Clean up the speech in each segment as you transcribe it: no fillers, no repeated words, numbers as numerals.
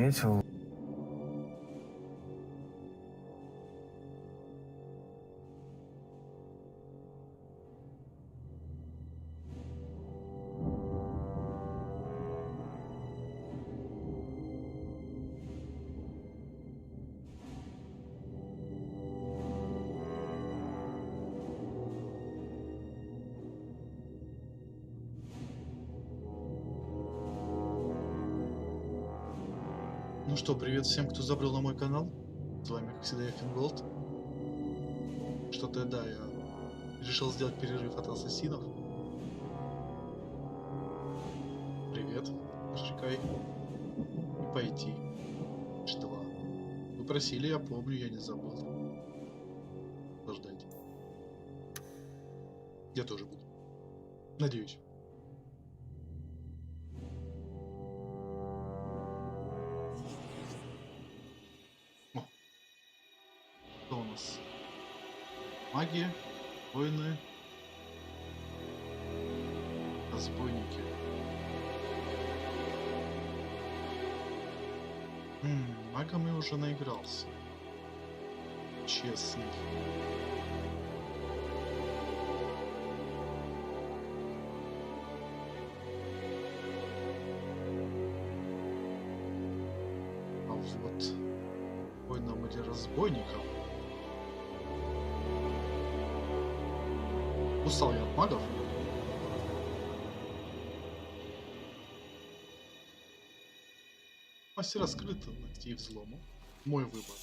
заметил. Ну что, привет всем, кто забрел на мой канал. С вами, как всегда, я Финголд. Что-то, да, я решил сделать перерыв от ассасинов. Привет, Шикай. И пойти. Что? Вы просили, я помню, я не забыл. Ждайте. Я тоже буду. Надеюсь. Что у нас? Магия, воины, разбойники. Магом я уже наигрался. Честный. А вот воинам или разбойникам. Устал я от магов. Мастера скрыто, ногти и взлому. Мой выбор.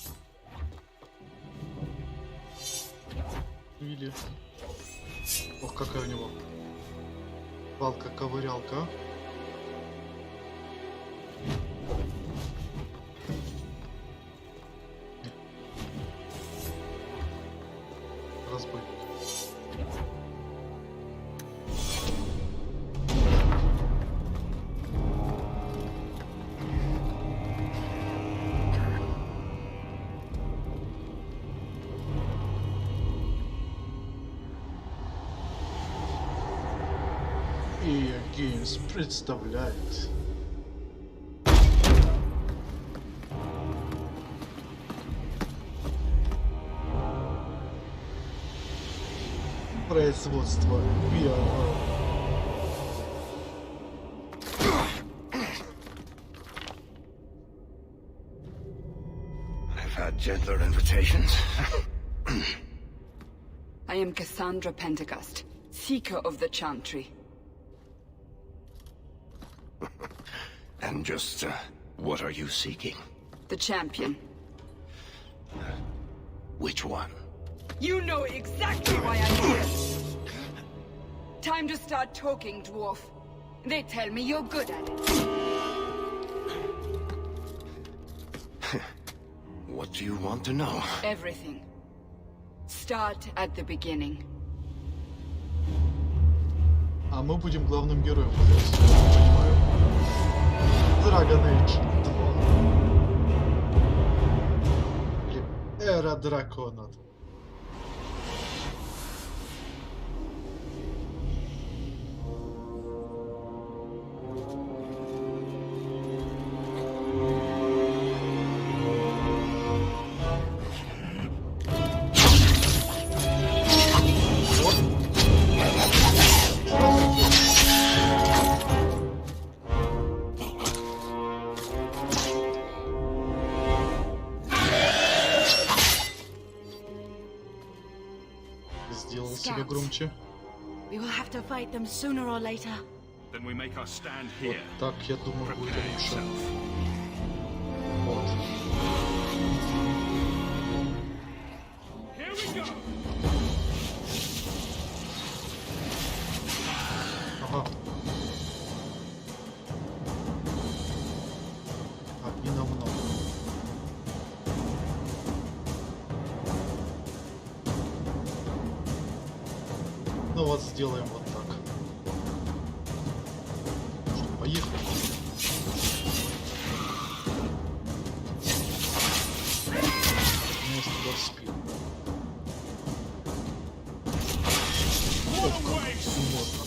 Или... Ох, какая у него палка-ковырялка. Разбойник. EA Games представляет производство VR. I've had gentler invitations. I am Cassandra Pentecost, Seeker of the Chantry. And just, what are you seeking? The champion. Which one? You know exactly why I'm here! Time to start talking, dwarf. They tell me you're good at it. What do you want to know? Everything. Start at the beginning. А мы будем главным героем, я понимаю. Dragon Age 2. Или Эра Дракона. Сделал себя громче. We will have to fight them sooner or later. Then we make our stand Вот here. так, я думаю, будет Prepare лучше. yourself. Вот. Here we go. Ага. Так, не намного. Ну вот, сделаем вот так. Что, поехали. Вместо в спину. Ох, как можно.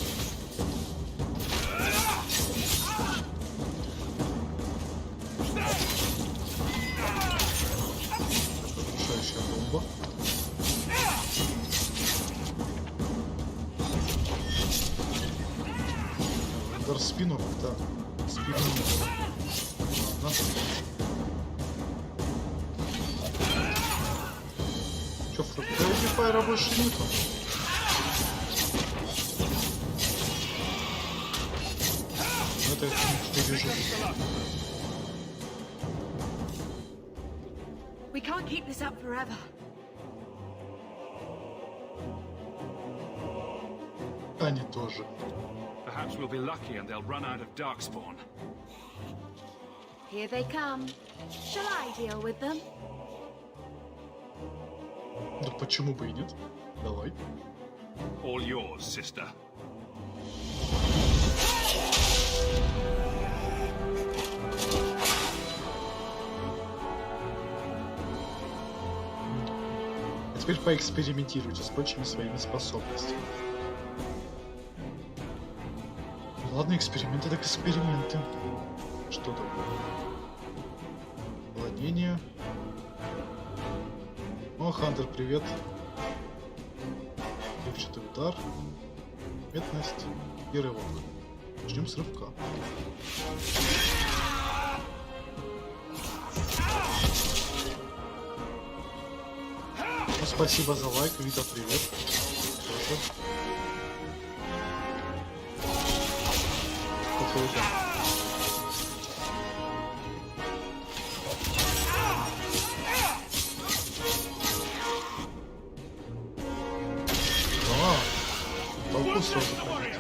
спину, да. Спину. Ладно. Чё, Friendly Fire больше нету? Это не вижу. We can't keep this up forever. Они тоже. Perhaps we'll be lucky and they'll run out of darkspawn. Here they come. Shall I deal with them? Да почему бы и нет? Давай. All yours, sister. А теперь поэкспериментируйте с прочими своими способностями. Ладно, эксперименты так эксперименты. Что там? Владение. О, Хантер, привет. Рывчатый удар. Метность и рывок. Начнем с рывка. Ну, спасибо за лайк, Вита, привет. Тоже. Какой-то. Толпу сразу поймать.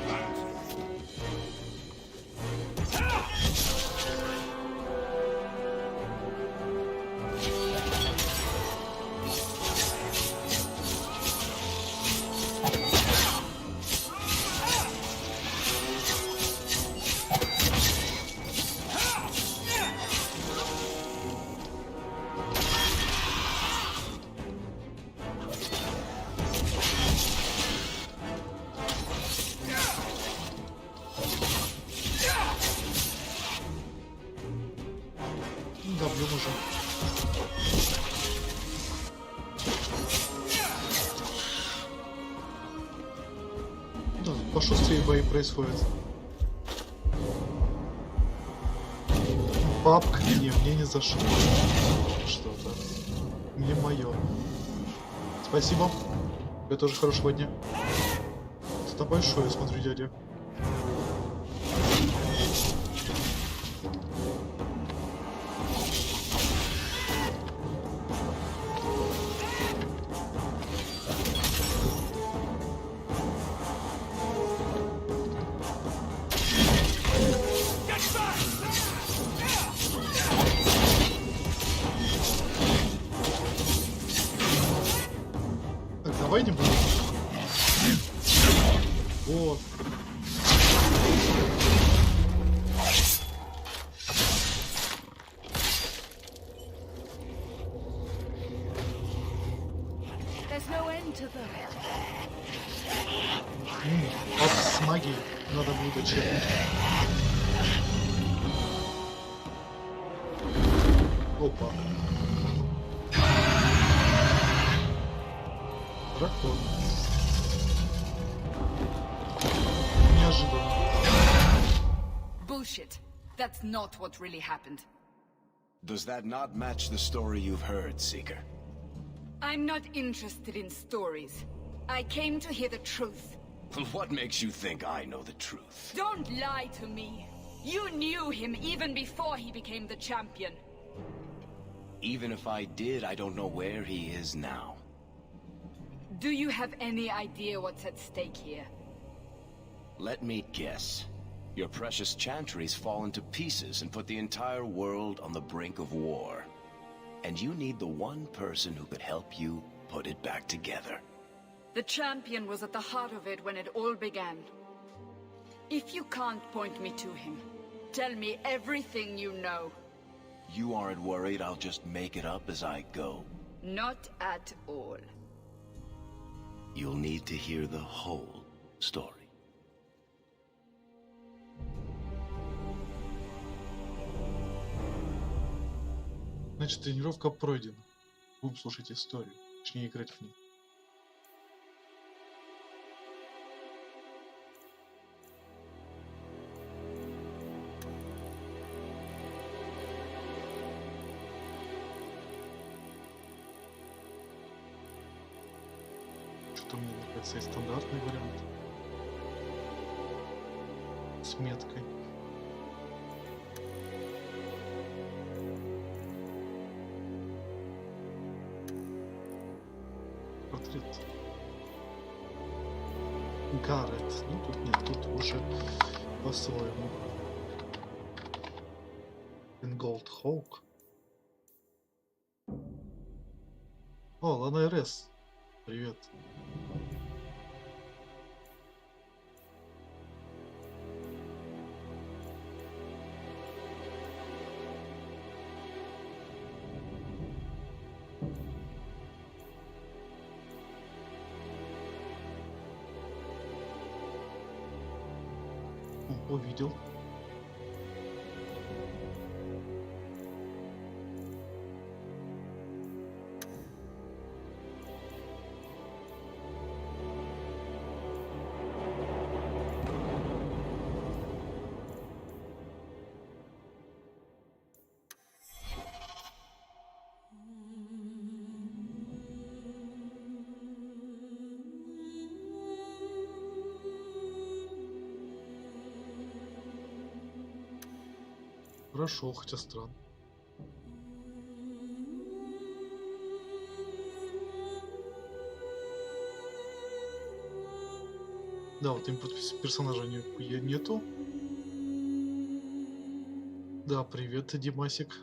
Да, блин, уже. Да, пошустрее бои происходят. Папка, мне не зашло. Что-то. Не мое. Спасибо. Тебе тоже хорошего дня. Это большое, смотрю, дядя. Давай не будем. Вот. There's no end to them. Вот с магией надо будет чекнуть. Опа. Дракон. Неожиданно. Bullshit. That's not what really happened. Does that not match the story you've heard, Seeker? I'm not interested in stories. I came to hear the truth. What makes you think I know the truth? Don't lie to me. You knew him even before he became the champion. Even if I did, I don't know where he is now. Do you have any idea what's at stake here? Let me guess. Your precious chantry's fallen to pieces and put the entire world on the brink of war. And you need the one person who could help you put it back together. The champion was at the heart of it when it all began. If you can't point me to him, tell me everything you know. You aren't worried I'll just make it up as I go? Not at all. You'll need to hear the whole story. Значит, тренировка пройдена. Будем слушать историю. Точнее, играть в ней. Что мне нравится и стандартный вариант. С меткой. Портрет. Гаррет. Ну тут нет, тут уже по-своему. Голд Хоук. О, Лана РС. Привет. О, увидел. Хорошо, хотя странно. Да, вот им персонажа нету. Да, привет, Димасик.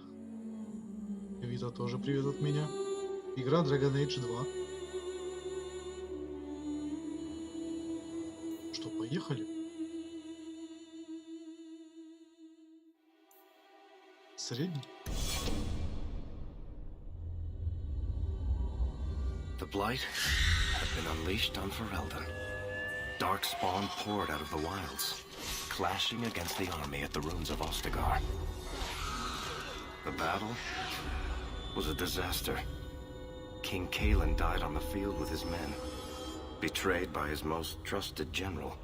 Вита тоже привет от меня. Игра Dragon Age 2. Что, поехали? Средний? The Blight had been unleashed on Ferelden. Darkspawn poured out of the wilds, clashing against the army at the ruins of Ostagar. The battle was a disaster. King Cailan died on the field with his men, betrayed by his most trusted general.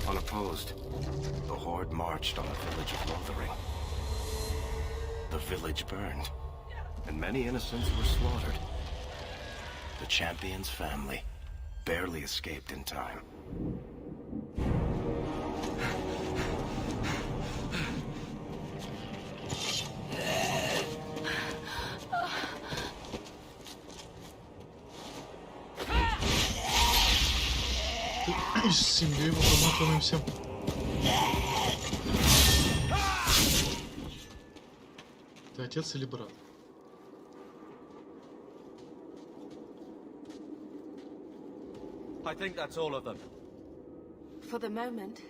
Unopposed, the Horde marched on the village of Lothering. The village burned, and many innocents were slaughtered. The champion's family barely escaped in time. С семьей его помахиваемся. Ты отец или брат? I think that's all of them. For the moment,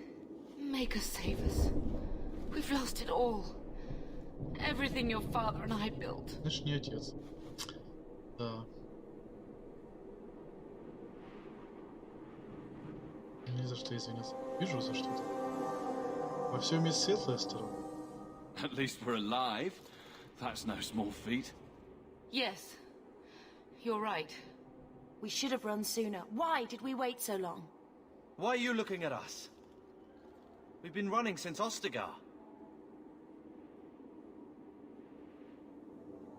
make us save us. We've lost it all. Everything your father and I built. Значит, не отец. Да. Не за что извиняться. Вижу за что-то. Во всем есть светлая сторона. At least we're alive. That's no small feat. Yes, you're right. We should have run sooner. Why did we wait so long? Why are you looking at us? We've been running since Ostagar.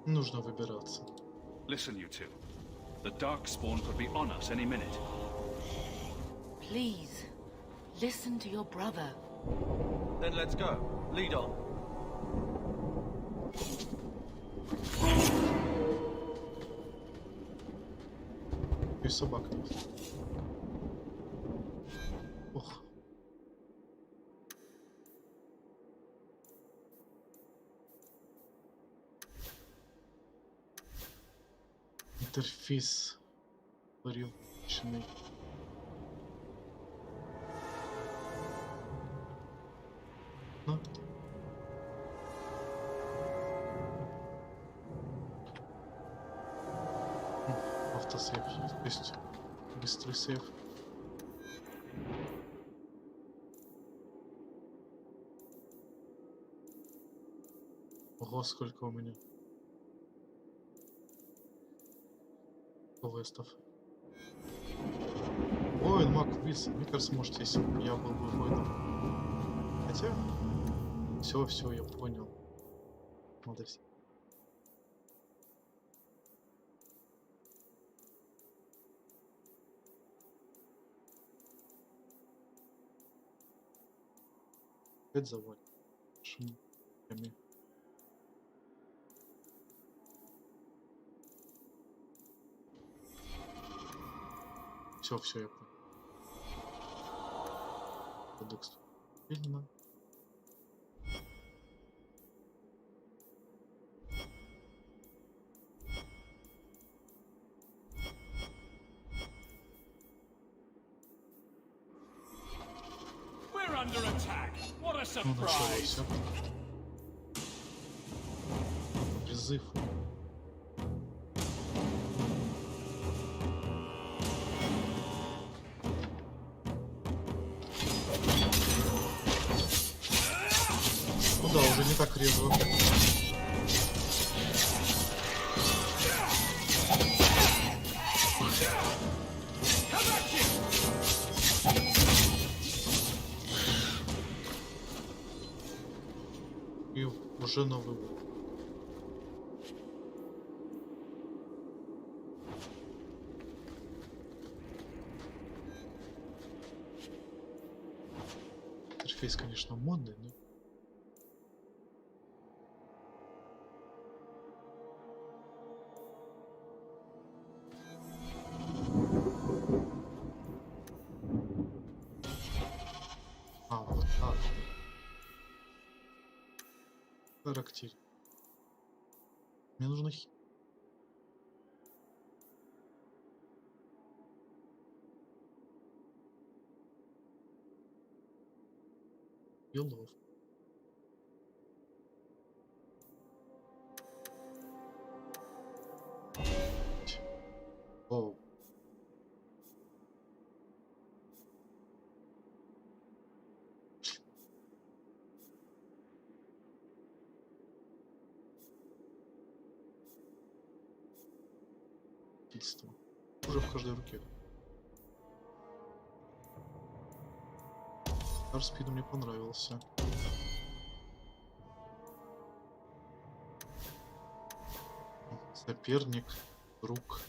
Нужно выбираться. Listen, you two. The Darkspawn could be on us any minute. Please, listen to your brother. Then let's go. Lead on. И собака есть. Ох. Интерфейс поречный. Ну. Автосейв есть. Быстрый сейв. Ого, сколько у меня квестов. Воин, маг, убийца. Мне кажется, может, если бы я был бы воином. Хотя, все, я понял. Надо Опять завалит. Все, я понял. Кодекс. Видно. We're under attack. What a Ну, surprise! началось. Призыв. Ну да, уже не так резво. И уже новый уровень. Интерфейс, конечно, модный, но... А, вот так. Характер. Мне нужно Белов. Оу. Убийство. Уже в каждой руке. Арспиду мне понравился. Соперник, друг.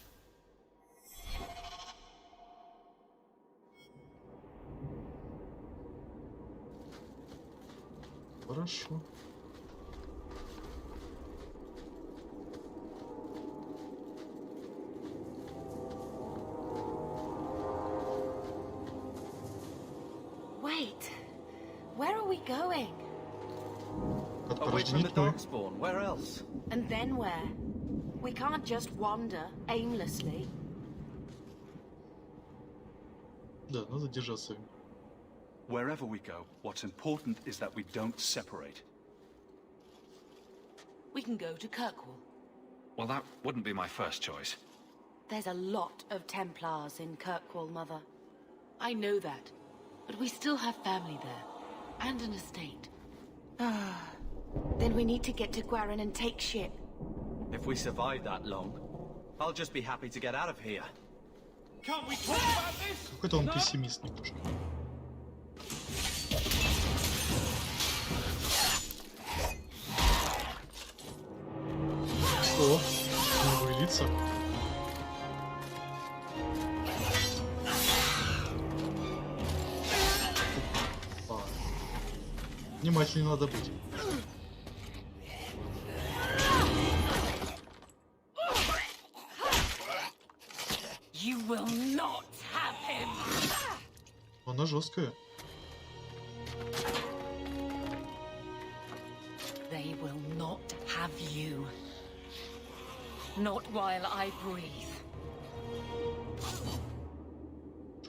Хорошо. Wait. Where are we going? От Away from the порождения Darkspawn. Where else? And then where? We can't just wander aimlessly. Да, надо держаться. Wherever we go, what's important is that we don't separate. We can go to Kirkwall. Well, that wouldn't be my first choice. There's a lot of Templars in Kirkwall, Mother. I know that, but we still have family there, and an estate. Then we need to get to Guarin and take ship. If we survive that long, I'll just be happy to get out of here. Can't we talk about this? Какой-то он пессимист немножко. О, новые лица. Опа. Внимательнее надо быть. You will not have him! Она жесткая. They will not have you. Not while I breathe.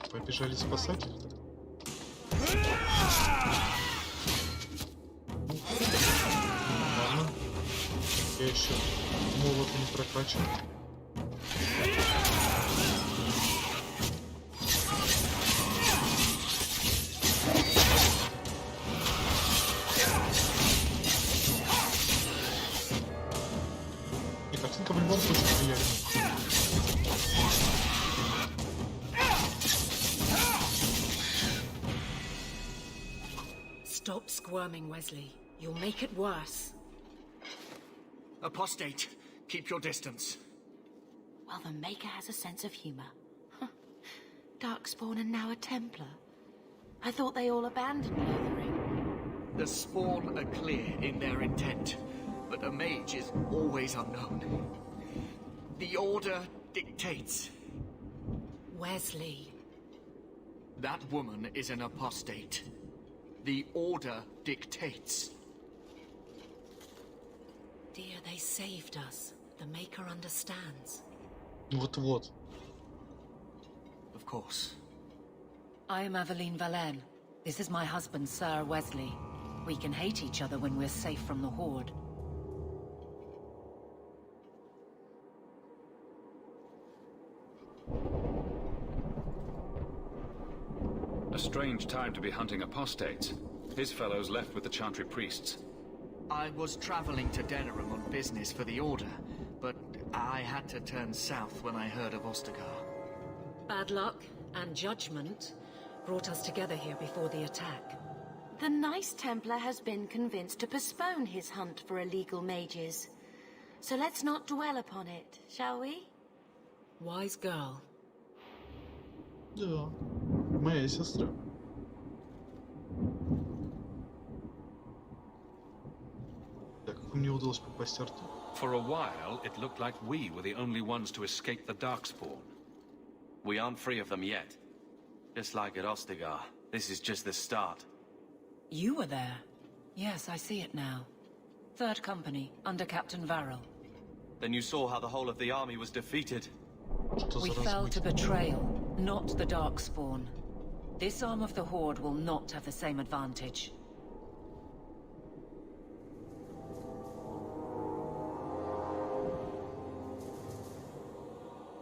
Побежали спасатели. Ладно. Я еще молот не прокачан. И картинка в любом случае приятная. Stop squirming, Wesley. You'll make it worse. Apostate, keep your distance. Well, the Maker has a sense of humor. Darkspawn and now a Templar. I thought they all abandoned Lothering. The Spawn are clear in their intent, but a mage is always unknown. The Order dictates. Wesley. That woman is an apostate. The Order dictates. Dear, they saved us. The Maker understands. Вот-вот. Of course. I am Aveline Valenne. This is my husband, Sir Wesley. We can hate each other when we're safe from the Horde. A strange time to be hunting apostates. His fellows left with the Chantry priests. I was traveling to Denerim on business for the Order, but I had to turn south when I heard of Ostagar. Bad luck and judgment brought us together here before the attack. The nice Templar has been convinced to postpone his hunt for illegal mages. So let's not dwell upon it, shall we? Wise girl. Да. Моя сестра. Так, как мне удалось попасть Арту? For a while, it looked like we were the only ones to escape the Darkspawn. We aren't free of them yet. Just like at Ostagar, this is just the start. You were there. Yes, I see it now. Third Company, under Captain Varrel. Then you saw how the whole of the army was defeated. Что We за fell to размытие? betrayal, not the Darkspawn. This arm of the Horde will not have the same advantage.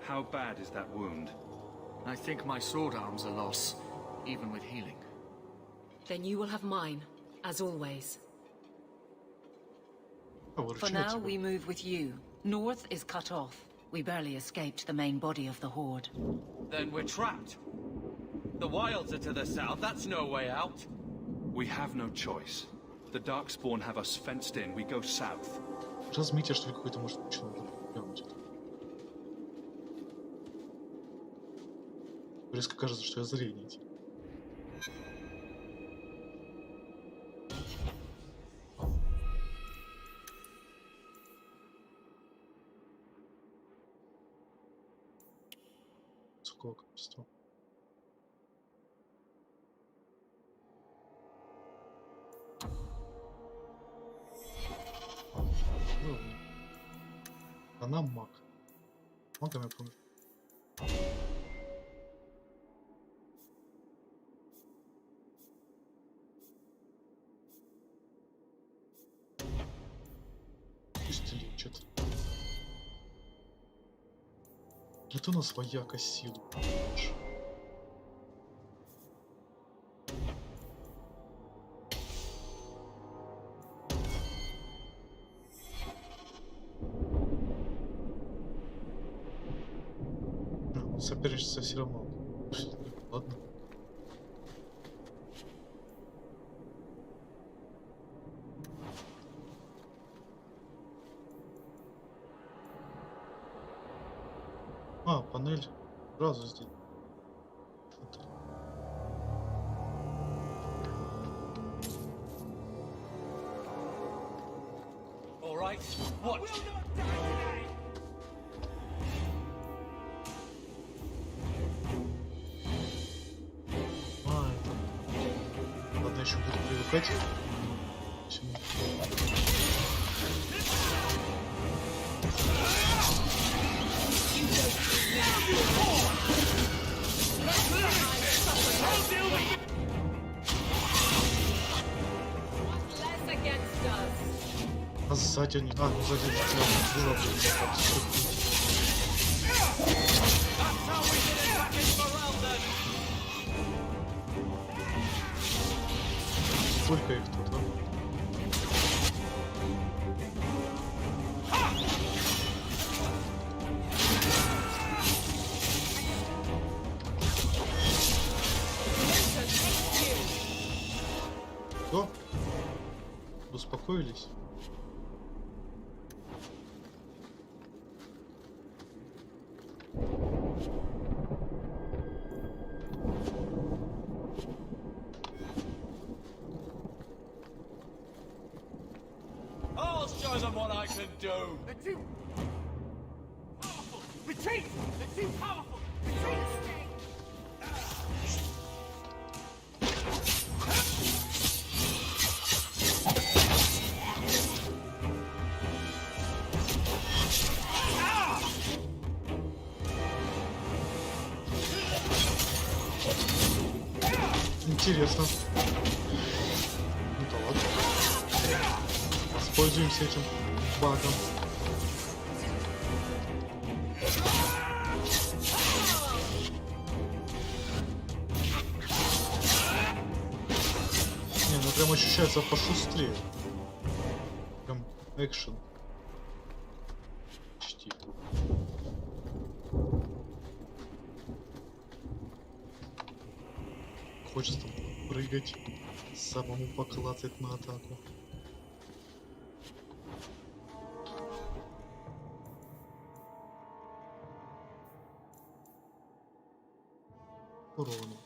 How bad is that wound? I think my sword arm's a loss, even with healing. Then you will have mine, as always. А, вот For почему now, тебя? we move with you. North is cut off. We barely escaped the main body of the Horde. Then we're trapped. The wilds are to the south, that's no way out. We have no choice. The Darkspawn have us fenced in. We go south. Размытие, что ли, какое-то, может, начало глянуть. Резко кажется, что я зрение теряю. Высокого качества. Ладно. Она маг. Магом я помню. Пусть лечит. Это у нас вояка силу. Соперничество все равно. Ладно. А, панель сразу здесь. Вот. All right, watch. А, это... Ладно, еще буду привыкать. Всему. Less against us. А сзади они... А, ну сзади они была, Сколько их тут, а? Что? Успокоились? them what I can do. They're too powerful. Retreat! They're too powerful. Retreat! Интересно. Ну-ка, ладно. Воспользуемся этим багом. Не, ну прям ощущается пошустрее. Прям экшен. Почти. Хочется там прыгать, самому поклацать на атаку. Урона.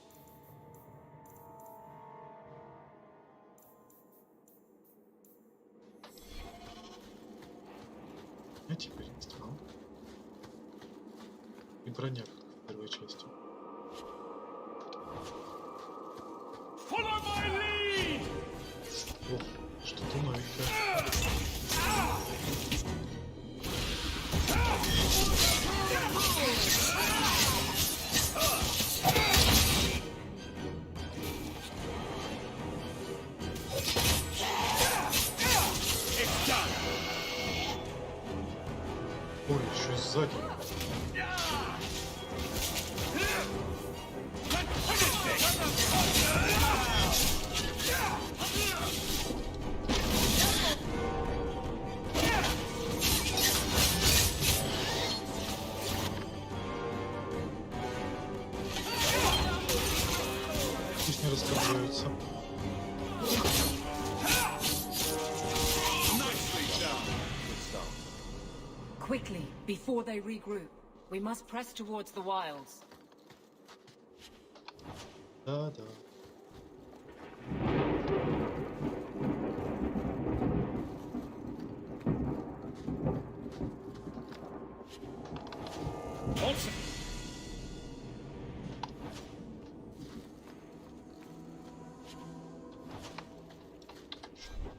А теперь стал. И броня, как в первой части. Ох, что-то новенькое. Ой, еще и сзади. Пусть не расслабляются. Quickly, before they regroup. We must press towards the wilds. Да-да.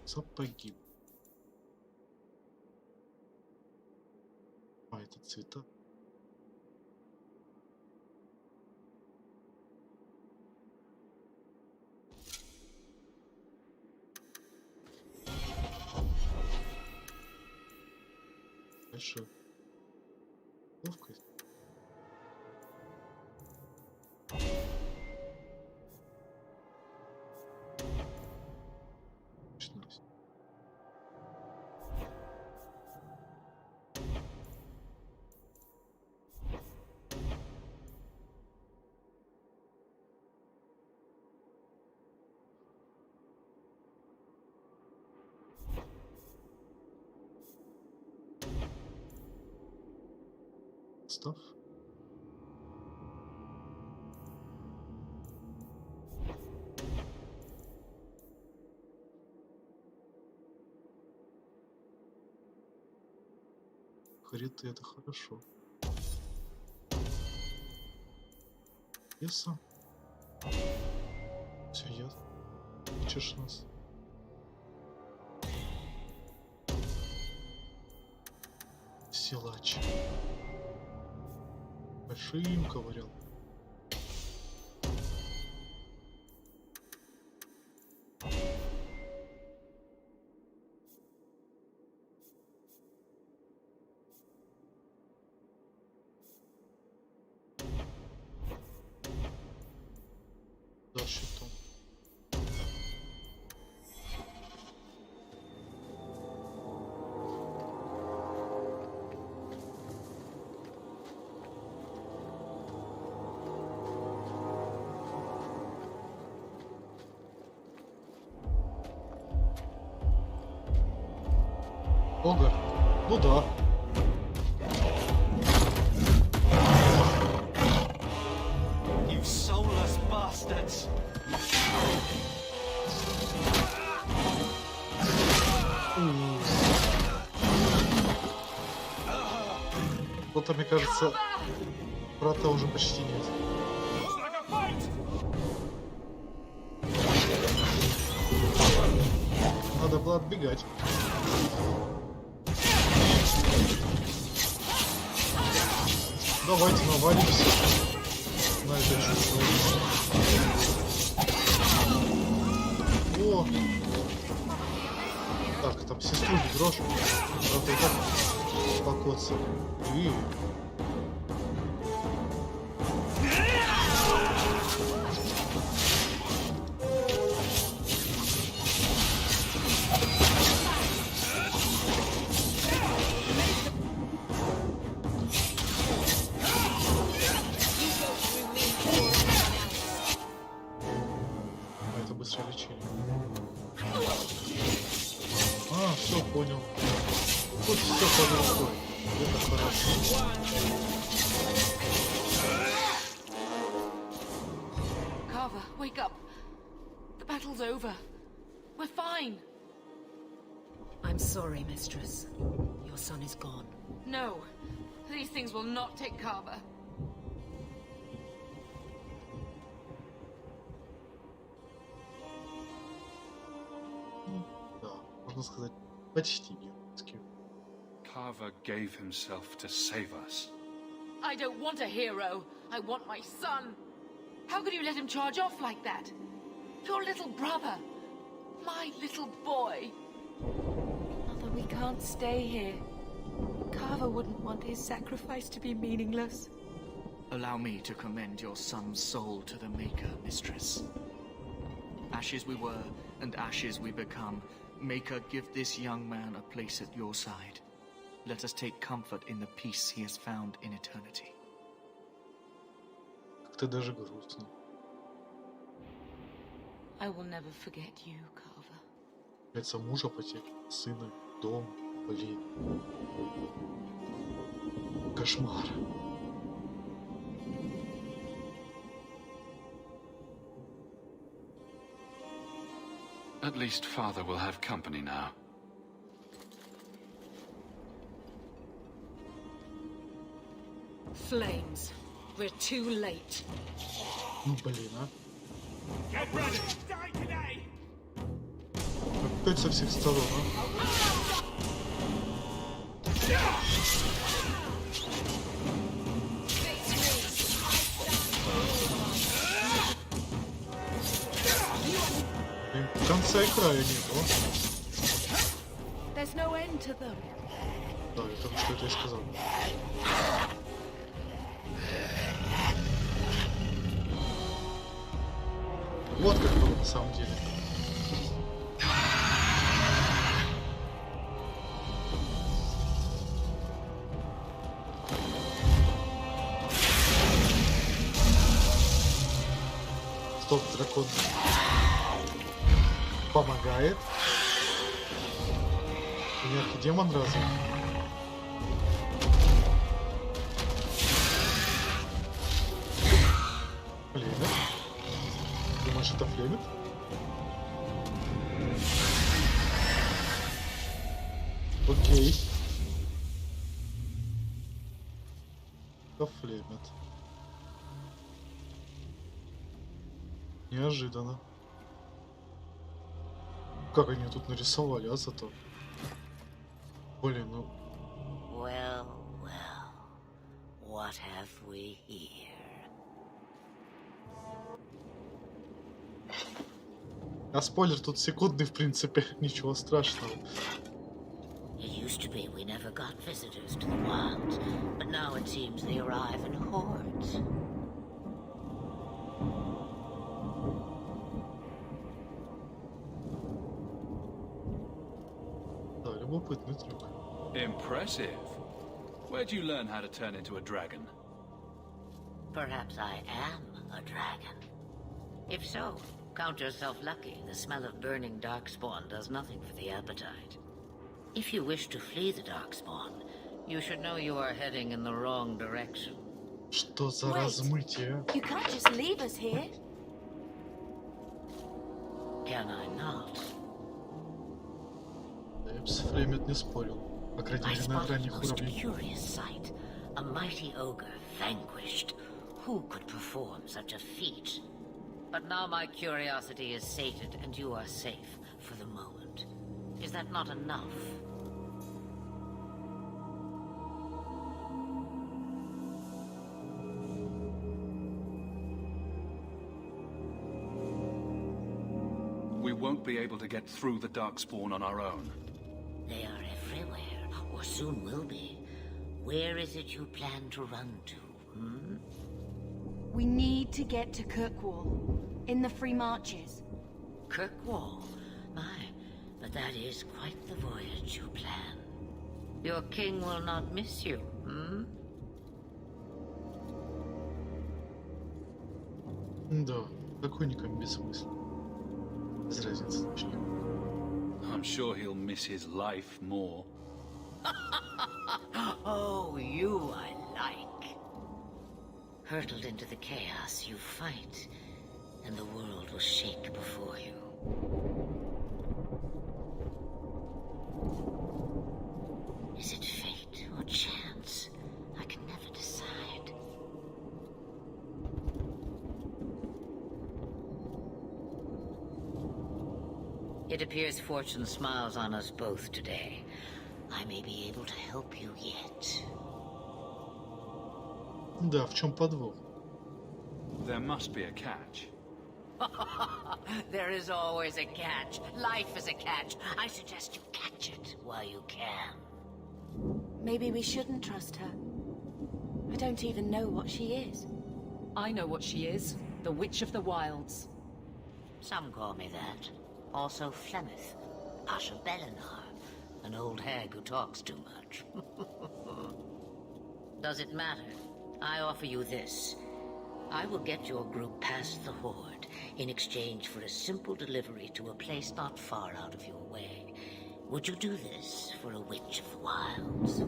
Сапоги. А, это цвета. Дальше. Ловкость. 16. Став. Хариты — это хорошо. Ясно. Все ясно. Учишь нас. Силач. Большим ковырял. Да, щитом. Огр. Ну да. You soulless bastards! Кто-то, мне кажется, брата уже почти нет. Надо было отбегать. Давайте навалимся на это чувство. О! Так, там сестру не брошь. Правда, и так покоцали. И... Это быстрое лечение. А, все понял. Тут все под рукой. Это хорошо. Carver, wake up. The battle's over. We're fine. I'm sorry, Mistress. Your son is gone. No, these things will not take Carver. Да, можно сказать, почти геройский. Carver gave himself to save us. I don't want a hero. I want my son. How could you let him charge off like that? Your little brother. My little boy. Mother, we can't stay here. Carver wouldn't want his sacrifice to be meaningless. Allow me to commend your son's soul to the Maker, Mistress. Ashes we were, and ashes we become. Maker, give this young man a place at your side. Let us take comfort in the peace he has found in eternity. Как-то даже грустно. I will never forget you, Carver. Кажется, мужа потерял, сына, дом, блин. Кошмар. At least Father will have company now. Flames. We're too late. Ну блин, а. Опять со всех сторон, а. Блин, конца и края нет, о. There's no end to them. Да, я только что это и сказал. Вот как было на самом деле. Стоп, дракон помогает. И архидемон разве? Блин, да? Думаешь, это флемит? Окей. Это флемит. Неожиданно. Как они тут нарисовали, а зато? Блин, ну... Well, well. What have we here? А спойлер тут секундный, в принципе, ничего страшного. It used to be we never got visitors to the wilds, but now it seems they arrive in hordes. Да, любопытный трюк. Impressive. Where'd you learn how to turn into a dragon? Perhaps I am a dragon. If so, count yourself lucky. The smell of burning darkspawn does nothing for the appetite. If you wish to flee the darkspawn, you should know you are heading in the wrong direction. Что за Wait. размытие? You can't just leave us here. Can I not? Я бы с флемит не спорил. По крайней I мере, на spotted a ранних most уровнях. curious sight. A mighty ogre vanquished. Who could perform such a feat? But now my curiosity is sated, and you are safe for the moment. Is that not enough? We won't be able to get through the Darkspawn on our own. They are everywhere, or soon will be. Where is it you plan to run to, hmm? We need to get to Kirkwall, in the Free Marches. Kirkwall? My, but that is quite the voyage you plan. Your king will not miss you, hmm? Да, покойникам бессмысленно. Без разницы вообще. I'm sure he'll miss his life more. Oh, you I like. Hurtled into the chaos, you fight, and the world will shake before you. Is it fate or chance? I can never decide. It appears fortune smiles on us both today. I may be able to help you yet. Да, в чем подвох? There must be a catch. There is always a catch. Life is a catch. I suggest you catch it while you can. Maybe we shouldn't trust her. I don't even know what she is. I know what she is. The Witch of the Wilds. Some call me that. Also Flemeth, Asha Belinar, an old hag who talks too much. Does it matter? I offer you this. I will get your group past the Horde in exchange for a simple delivery to a place not far out of your way. Would you do this for a Witch of the Wilds?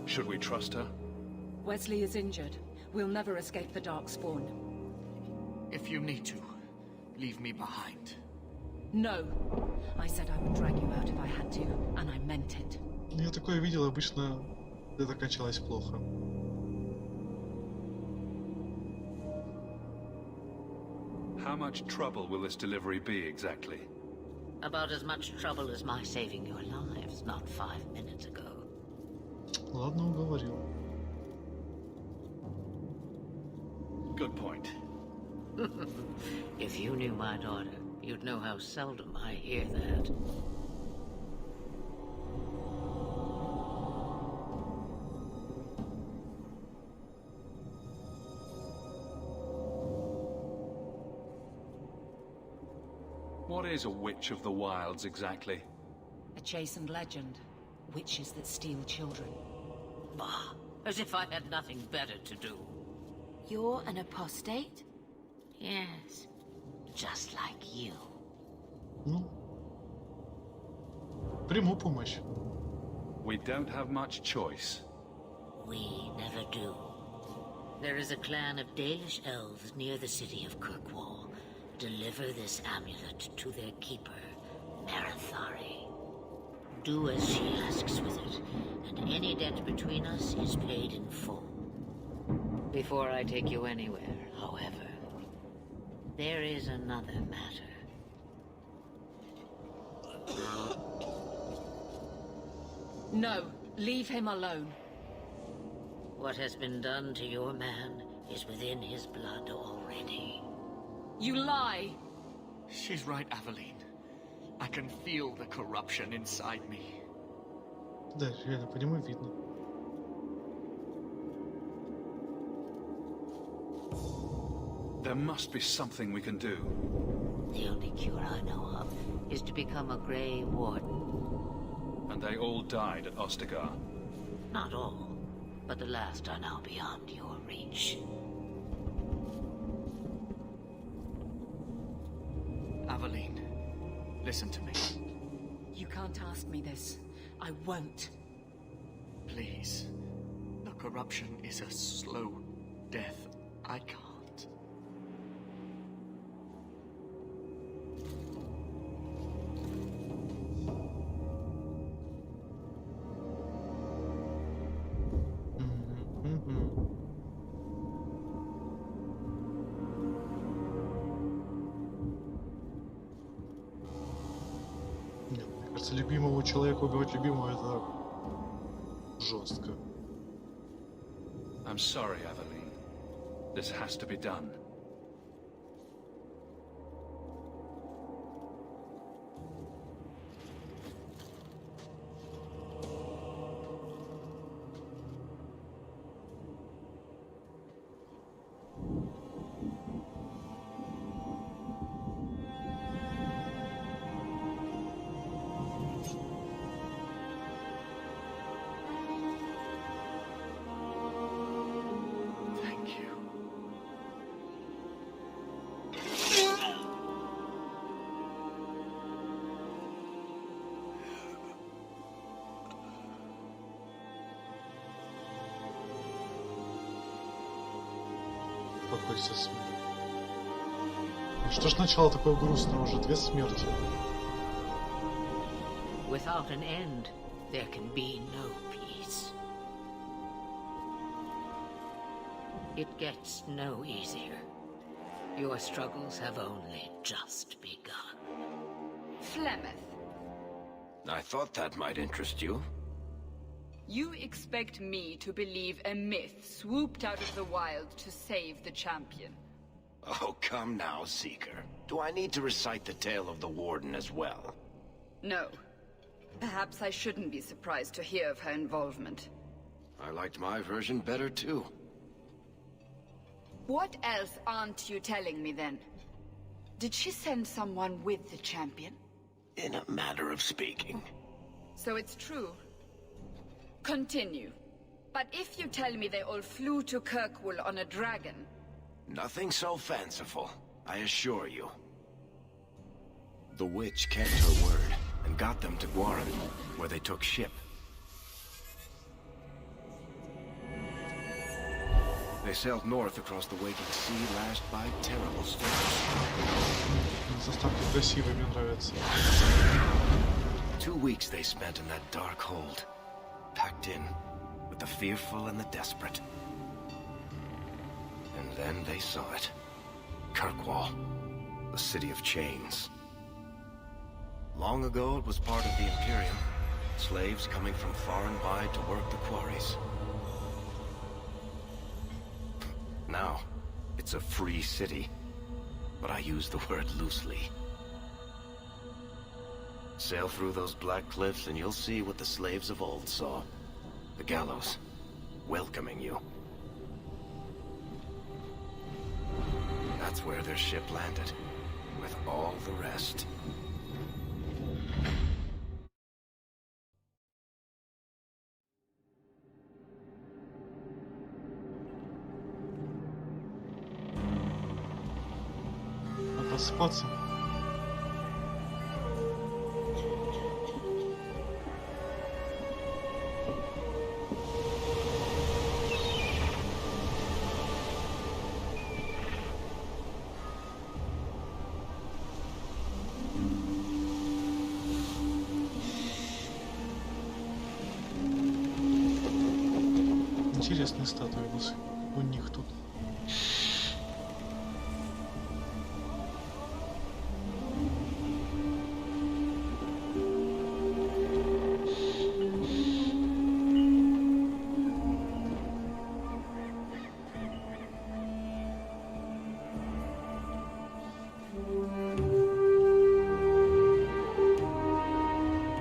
Should we trust her? Wesley is injured. We'll never escape the Darkspawn. If you need to, leave me behind. No. I said I would drag you out if I had to, and I meant it. Я такое видел, обычно это кончалось плохо. How much trouble will this delivery be exactly? About as much trouble as my saving your lives not 5 minutes ago. Ладно, уговорил. Good point. If you knew my daughter, you'd know how seldom I hear that. What is a Witch of the Wilds exactly? A chastened legend. Witches that steal children. Bah, as if I had nothing better to do. You're an apostate? Yes, just like you. Ну, приму помощь. We don't have much choice. We never do. There is a clan of Dalish elves near the city of Kirkwall. Deliver this amulet to their keeper, Marathari. Do as she asks with it, and any debt between us is paid in full. Before I take you anywhere, however, there is another matter. No, leave him alone. What has been done to your man is within his blood already. You lie! She's right, Aveline. I can feel the corruption inside me. Да, реально, по нему видно. There must be something we can do. The only cure I know of is to become a Grey Warden. And they all died at Ostagar. Not all, but the last are now beyond your reach. Aveline, listen to me. You can't ask me this. I won't. Please. The corruption is a slow death, I can't. Нет, мне кажется, любимого человека убивать любимого это жестко. I'm sorry, Aveline. This has to be done. Успокойся, смерть. Что ж начало такое грустное, уже 2 смерти. Without an end, there can be no peace. It gets no easier. Your struggles have only just begun. Flemeth, I thought that might interest you. you expect me to believe a myth swooped out of the wild to save the champion? Oh, come now, Seeker. Do I need to recite the tale of the Warden as well? No. Perhaps I shouldn't be surprised to hear of her involvement. I liked my version better, too. What else aren't you telling me, then? Did she send someone with the champion? In a matter of speaking. So it's true. Continue. But if you tell me they all flew to Kirkwall on a dragon... Nothing so fanciful, I assure you. The witch kept her word, and got them to Guaran, where they took ship. They sailed north across the waiting sea, lashed by terrible storms. Заставки красивые, мне нравится. 2 weeks they spent in that dark hold, packed in with the fearful and the desperate. And then they saw it. Kirkwall, the city of chains. Long ago it was part of the Imperium, slaves coming from far and wide to work the quarries. Now, it's a free city, but I use the word loosely. Sail through those black cliffs and you'll see what the slaves of old saw. The gallows, welcoming you. That's where their ship landed, with all the rest. Отоспаться. Интересные статуи у них тут.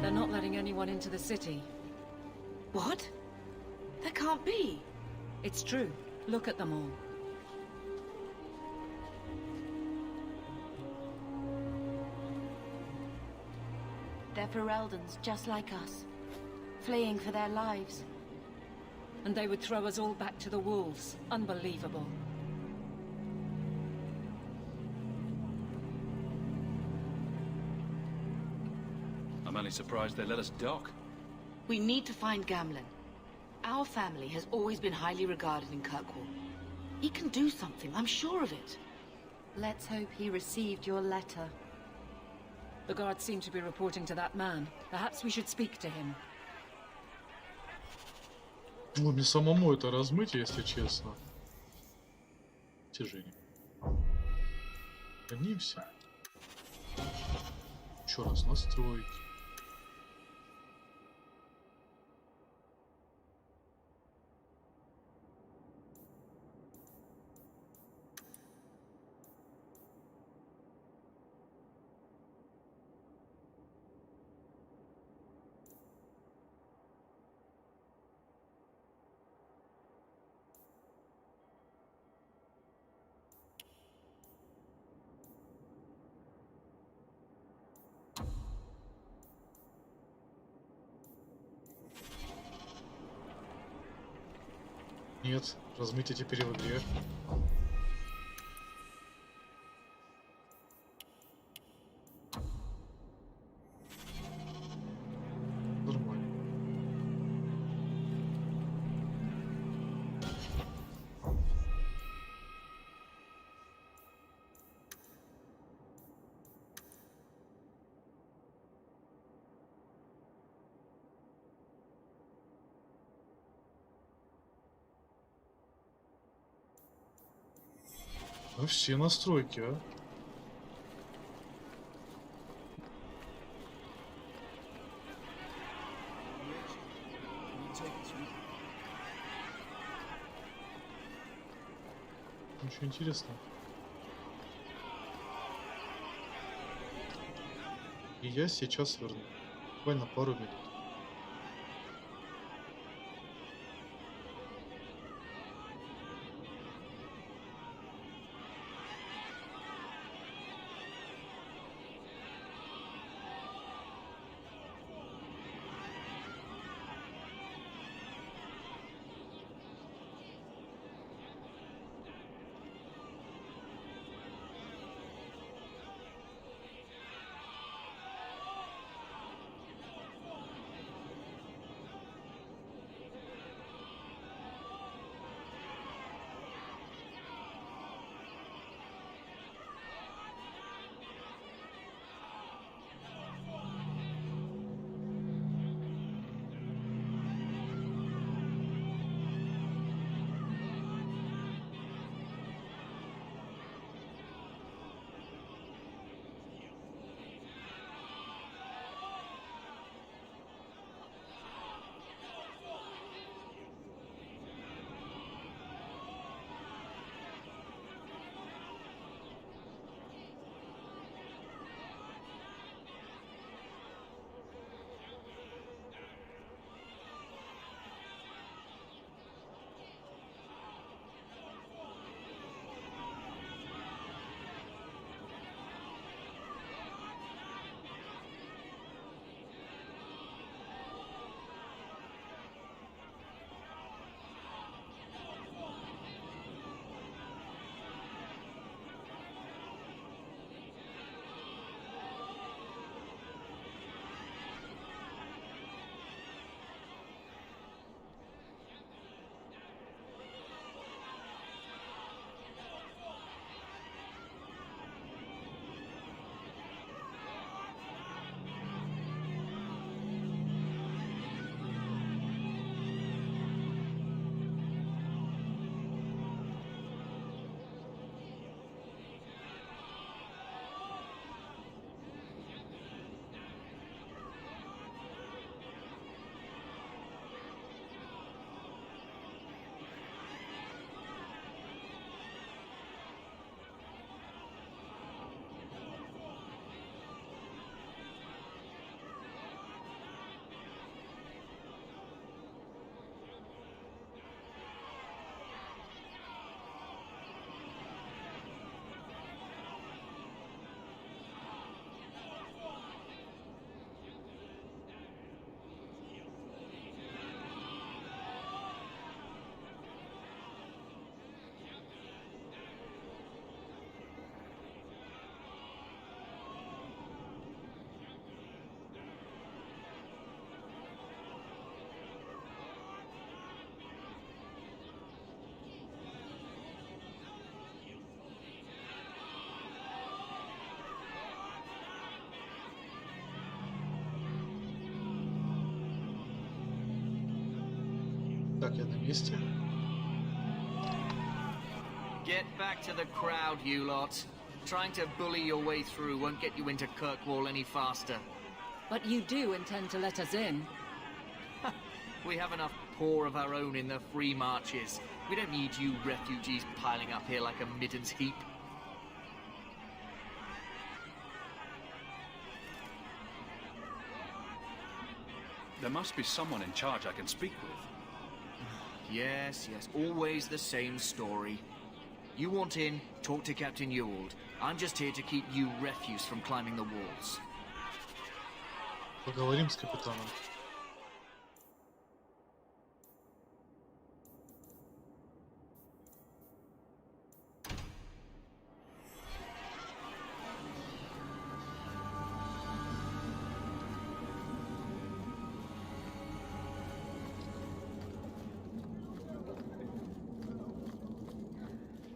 They're not letting anyone into the city. What? That can't be. It's true. Look at them all. They're Fereldans, just like us. Fleeing for their lives. And they would throw us all back to the wolves. Unbelievable. I'm only surprised they let us dock. We need to find Gamlen. Our family has always been highly regarded in Kirkwall. He can do something, I'm sure of it. Let's hope he received your letter. The guards seem to be reporting to that man. Perhaps we should speak to him. Ну, мне самому это размыть, если честно. Тяжение. Вернимся. Еще раз настроить. Нет, размытие теперь в игре. Нормально. Ну все настройки, а? Ничего интересного. И я сейчас верну. Буквально пару минут. Так, я на месте. Get back to the crowd, you lot. Trying to bully your way through won't get you into Kirkwall any faster. But you do intend to let us in. We have enough poor of our own in the free marches. We don't need you refugees piling up here like a middens heap. There must be someone in charge I can speak with. Yes, always the same story. You want in, talk to Captain Ewald. I'm just here to keep you refuse from climbing the walls. Поговорим с капитаном.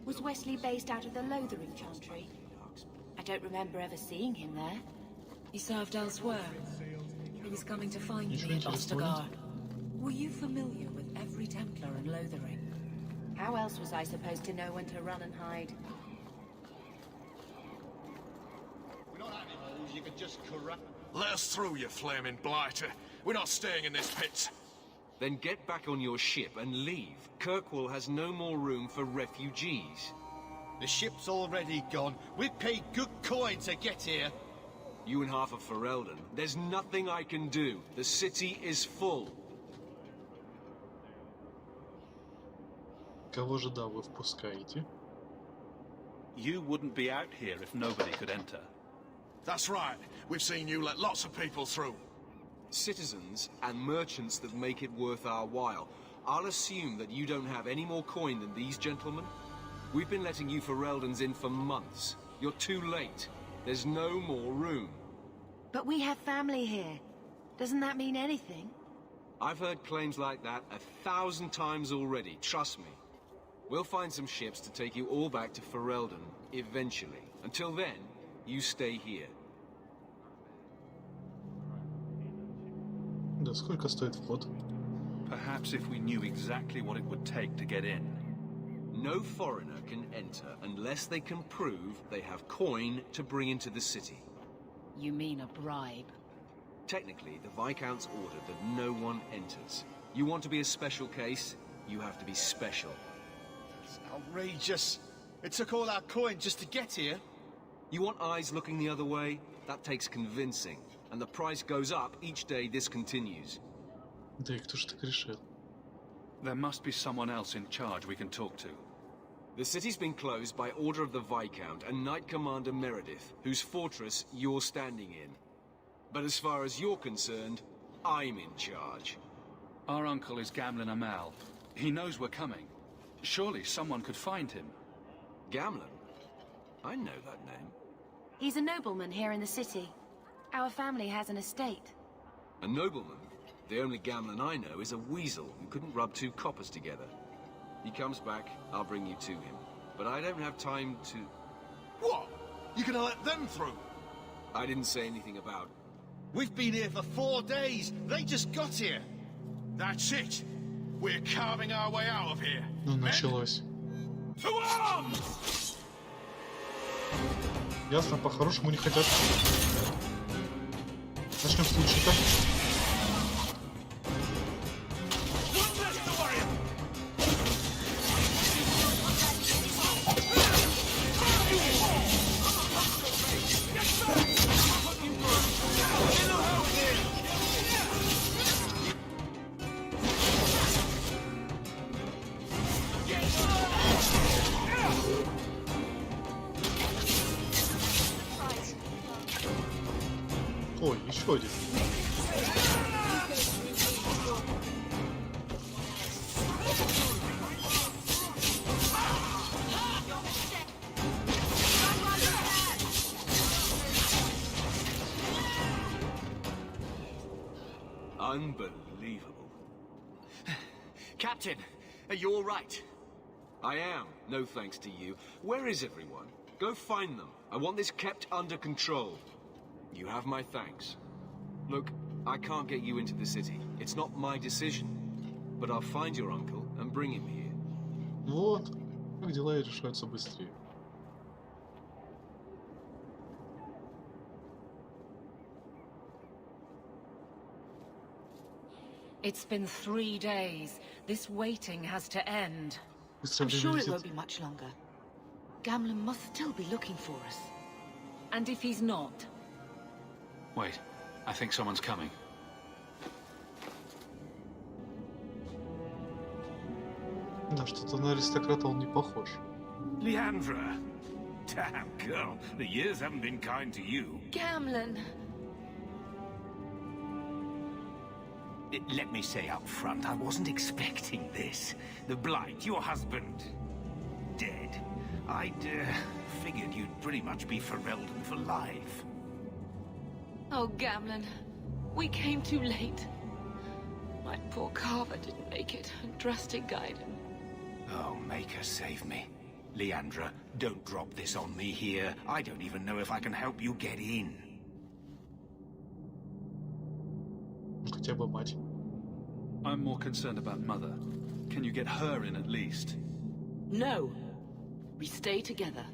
Was Wesley based out of the Lothering Chantry? I don't remember ever seeing him there. He served elsewhere. He was coming to find Ничего me at интересного Ostagar. нет. Were you familiar with every Templar in Lothering? How else was I supposed to know when to run and hide? Let us through, you flaming blighter. We're not staying in this pit. Then get back on your ship and leave. Kirkwall has no more room for refugees. The ship's already gone. We paid good coin to get here. You and half of Ferelden. There's nothing I can do. The city is full. Кого же, да, вы впускаете? You wouldn't be out here if nobody could enter. That's right. We've seen you let lots of people through. Citizens and merchants that make it worth our while. I'll assume that you don't have any more coin than these gentlemen. We've been letting you Fereldans in for months. You're too late. There's no more room. But we have family here. Doesn't that mean anything? I've heard claims like that 1,000 times already, trust me. We'll find some ships to take you all back to Ferelden, eventually. Until then, you stay here. Да, сколько стоит вход? Perhaps if we knew exactly what it would take to get in. No foreigner can enter unless they can prove they have coin to bring into the city. You mean a bribe? Technically, the Viscount's ordered that no one enters. You want to be a special case, you have to be special. It's outrageous. It took all our coin just to get here. You want eyes looking the other way? That takes convincing. And the price goes up each day this continues. Да и кто ж так решил? There must be someone else in charge we can talk to. The city's been closed by order of the Viscount and Knight Commander Meredith, whose fortress you're standing in. But as far as you're concerned, I'm in charge. Our uncle is Gamlin Amal. He knows we're coming. Surely someone could find him. Gamlin? I know that name. He's a nobleman here in the city. Our family has an estate. A nobleman? The only Gamlin I know is a weasel who couldn't rub two coppers together. He comes back, I'll bring you to him. But I don't have time to... What? You're gonna let them through? I didn't say anything about... We've been here for 4 days. They just got here. That's it. We're carving our way out of here. Ну, началось. To arms! Ясно, по-хорошему не хотят. Начнем с лучника. Ой, еще один. Unbelievable. Captain, are you all right? I am, no thanks to you. Where is everyone? Go find them. I want this kept under control. You have my thanks. Look, I can't get you into the city. It's not my decision. but I'll find your uncle and bring him here. Вот, как дела и решаются быстрее. It's been 3 days. This waiting has to end. Быстро I'm время sure it летит. won't be much longer. Gamlen must still be looking for us. And if he's not? Wait, I think someone's coming. Да, что-то на аристократа он не похож. Leandra! Damn, girl, the years haven't been kind to you. Gamlen! Let me say up front, I wasn't expecting this. The Blight, your husband, dead. I'd figured you'd pretty much be Ferelden for life. Oh, Gamlen. We came too late. My poor Carver didn't make it, and Drastic guided him. Oh, Maker, save me. Leandra, don't drop this on me here. I don't even know if I can help you get in. Хотя бы мать. I'm more concerned about Mother. Can you get her in at least? No. We stay together.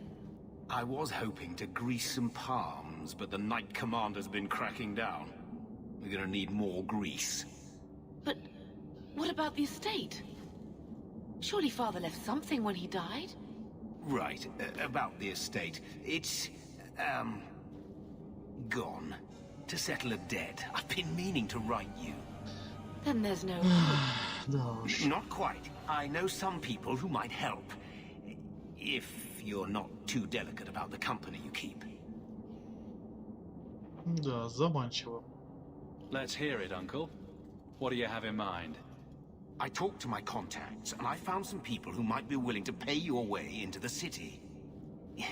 I was hoping to grease some palms, but the Knight Commander's been cracking down. We're gonna need more grease. But what about the estate? Surely Father left something when he died? Right, about the estate. It's, gone. To settle a debt. I've been meaning to write you. Then there's no... Да уж. Not quite. I know some people who might help. If you're not too delicate about the company you keep. Да, заманчиво. Let's hear it, Uncle. What do you have in mind? I talked to my contacts, and I found some people who might be willing to pay your way into the city.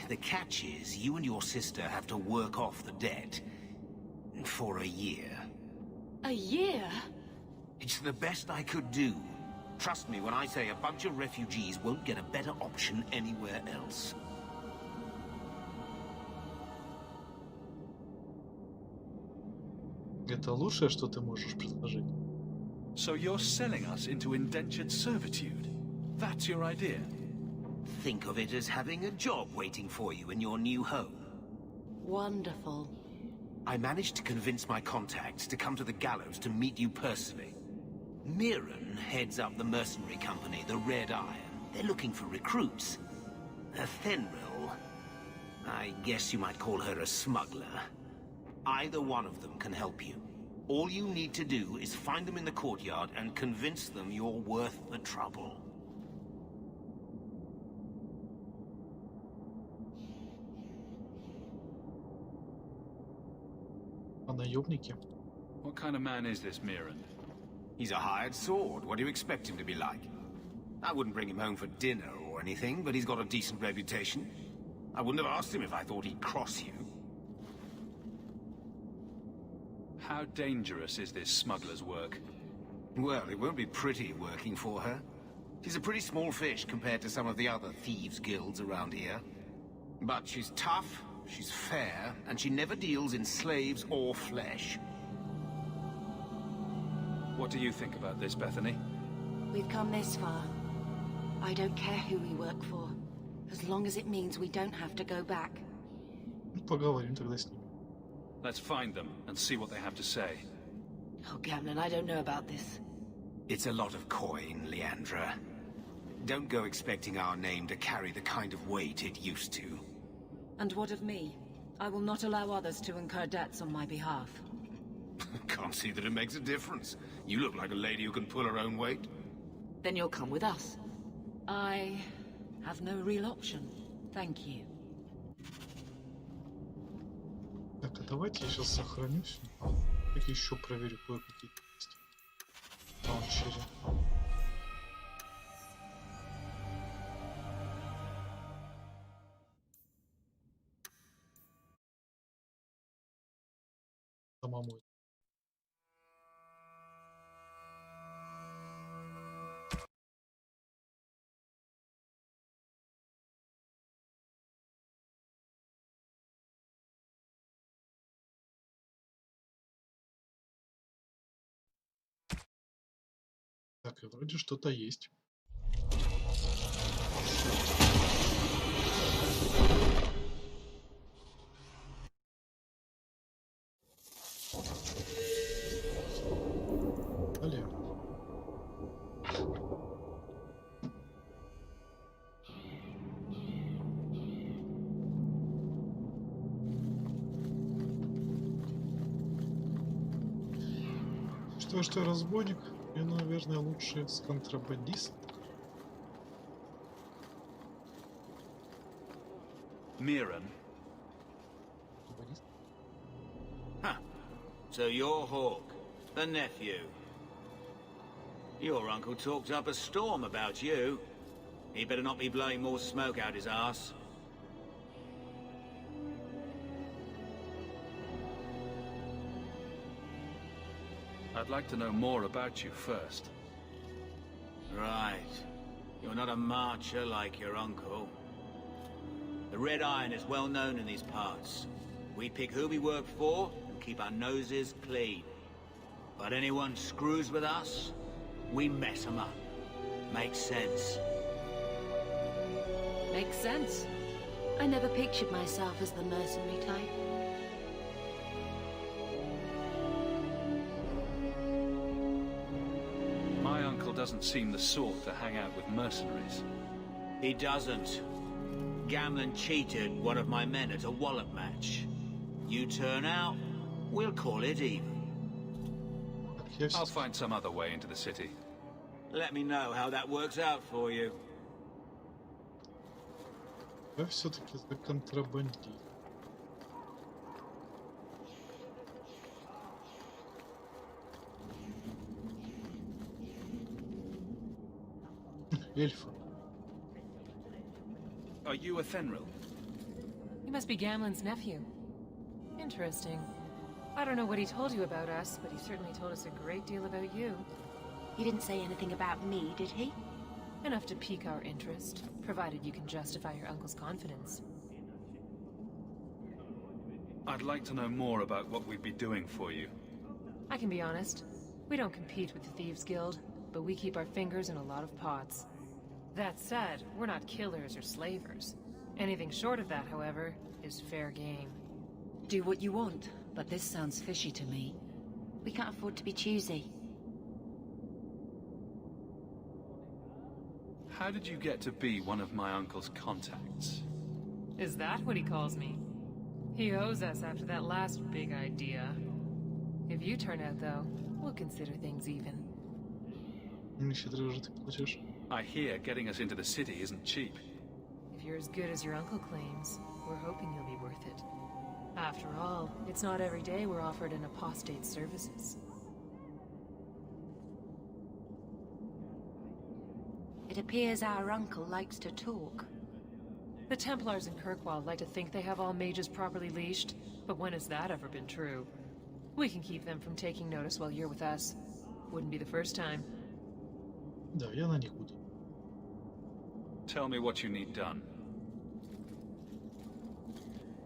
The catch is, you and your sister have to work off the debt. For a year. A year? It's the best I could do. Trust me when I say a bunch of refugees won't get a better option anywhere else. Это лучшее, что ты можешь предложить. So you're selling us into indentured servitude? That's your idea? Think of it as having a job waiting for you in your new home. Wonderful. I managed to convince my contacts to come to the gallows to meet you personally. Mirren heads up the mercenary company, the Red Iron. They're looking for recruits. Fenrir, I guess you might call her a smuggler. Either one of them can help you. All you need to do is find them in the courtyard and convince them you're worth the trouble. А наемники? What kind of man is this Mirren? He's a hired sword. What do you expect him to be like? I wouldn't bring him home for dinner or anything, but he's got a decent reputation. I wouldn't have asked him if I thought he'd cross you. How dangerous is this smuggler's work? Well, it won't be pretty working for her. She's a pretty small fish compared to some of the other thieves' guilds around here. But she's tough, she's fair, and she never deals in slaves or flesh. What do you think about this, Bethany? We've come this far. I don't care who we work for, as long as it means we don't have to go back. Поговорим тогда с ними. Let's find them and see what they have to say. Oh, Gamlen, I don't know about this. It's a lot of coin, Leandra. Don't go expecting our name to carry the kind of weight it used to. And what of me? I will not allow others to incur debts on my behalf. Can't see that it makes a difference. You look like a lady who can pull her own weight. Then you'll come with us. I have no real option. Thank you. Так, а давайте я сейчас сохранюсь. Так еще проверю кое-какие есть. Лаунчере. Самому. Так, и вроде что-то есть. Далее. Что я разбойник, и, наверное, лучше с контрабандистом. Mirren. Huh. So you're Hawk, the nephew. Your uncle talked up a storm about you. He better not be blowing more smoke out his ass. I'd like to know more about you first. Right. You're not a marcher like your uncle. The Red Iron is well known in these parts. We pick who we work for and keep our noses clean. But anyone screws with us, we mess them up. Makes sense. Makes sense. I never pictured myself as the mercenary type. My uncle doesn't seem the sort to hang out with mercenaries. He doesn't. Gamlin cheated one of my men at a wallop match. You turn out, we'll call it even. I'll find some other way into the city. Let me know how that works out for you. Я все-таки за контрабандист. Эльфа. Are you a Fenril? You must be Gamlen's nephew. Interesting. I don't know what he told you about us, but he certainly told us a great deal about you. He didn't say anything about me, did he? Enough to pique our interest, provided you can justify your uncle's confidence. I'd like to know more about what we'd be doing for you. I can be honest. We don't compete with the Thieves Guild, but we keep our fingers in a lot of pots. That said, we're not killers or slavers. Anything short of that, however, is fair game. Do what you want, but this sounds fishy to me. We can't afford to be choosy. How did you get to be one of my uncle's contacts? Is that what he calls me? He owes us after that last big idea. If you turn out, though, we'll consider things even. I hear getting us into the city isn't cheap. If you're as good as your uncle claims, we're hoping you'll be worth it. After all, it's not every day we're offered an apostate's services. It appears our uncle likes to talk. The Templars in Kirkwall like to think they have all mages properly leashed, but when has that ever been true? We can keep them from taking notice while you're with us. Wouldn't be the first time. Да, я на них буду. Tell me what you need done.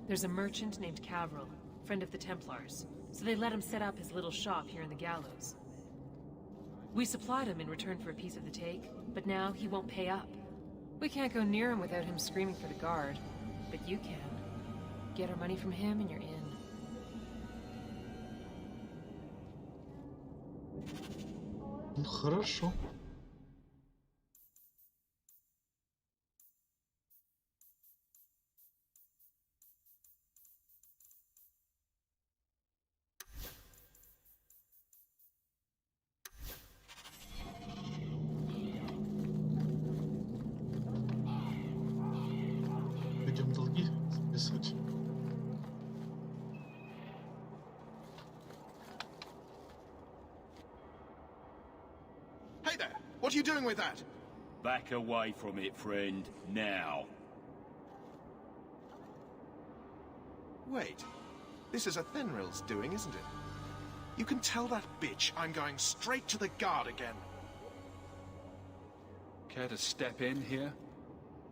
There's a merchant named Cavril, friend of the Templars, so they let him set up his little shop here in the Gallows. We supplied him in return for a piece of the take, but now he won't pay up. We can't go near him without him screaming for the guard, but you can. Get our money from him and you're in. Ну, хорошо. Пойдем долги списывать. Hey there! What are you doing with that? Back away from it, friend. Now. Wait. This is a Fenril's doing, isn't it? You can tell that bitch I'm going straight to the guard again. Care to step in here?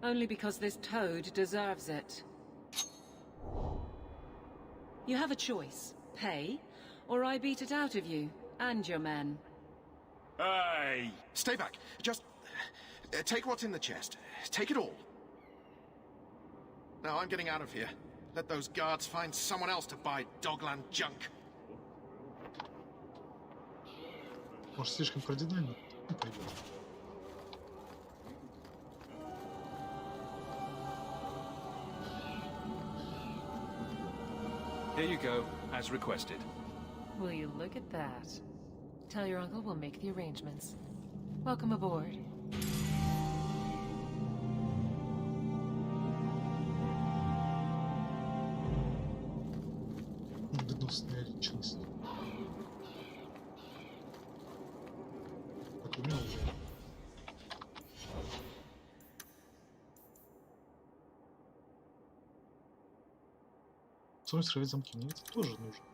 Only because this toad deserves it. You have a choice. Pay, or I beat it out of you, and your men. Hey! Stay back. Just take what's in the chest. Take it all. Now I'm getting out of here. Let those guards find someone else to buy Dogland junk. Может, слишком кардинально? Ну, пойдем. Here you go, as requested. Will you look at that? Tell your uncle we'll make the arrangements. Welcome aboard. Гнусная личность. Так, умел уже. Сумеешь срывать замки? Мне это тоже нужно.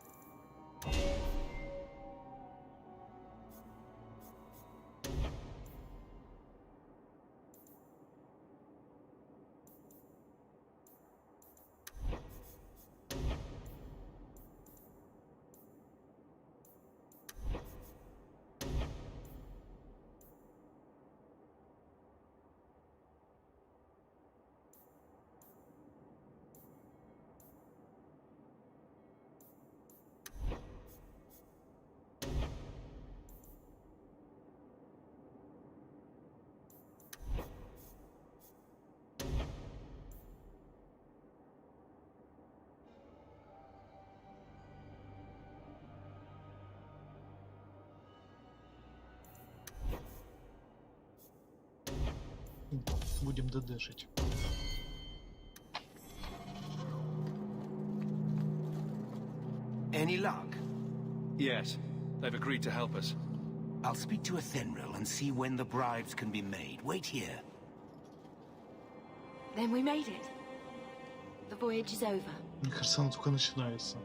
Будем ДДшить. Any luck? Yes, they've agreed to help us. I'll speak to Athenril and see when the bribes can be made. Wait here. Then we made it. The voyage is over. Мне кажется, она только начинается.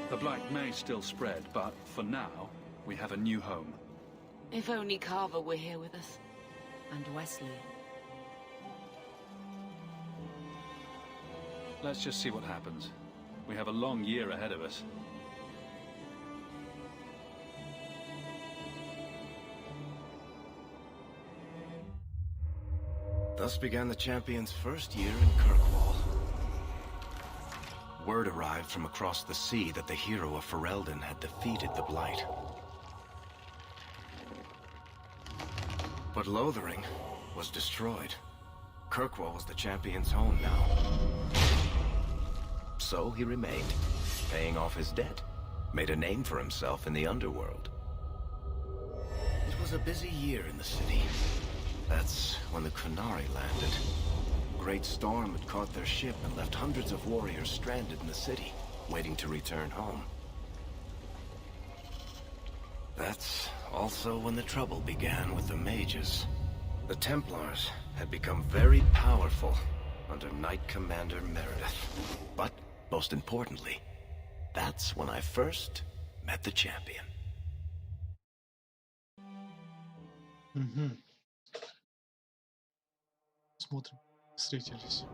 The blight may still spread, but for now, we have a new home. If only Carver were here with us. And Wesley. Let's just see what happens. We have a long year ahead of us. Thus began the champion's first year in Kirkwall. Word arrived from across the sea that the hero of Ferelden had defeated the Blight. But Lothering was destroyed. Kirkwall was the champion's home now. So he remained, paying off his debt, made a name for himself in the underworld. It was a busy year in the city. That's when the Kunari landed. A great storm had caught their ship and left hundreds of warriors stranded in the city, waiting to return home. That's also when the trouble began with the mages. The Templars had become very powerful under Knight Commander Meredith. But, most importantly, that's when I first met the champion. Смотрим. Встретились.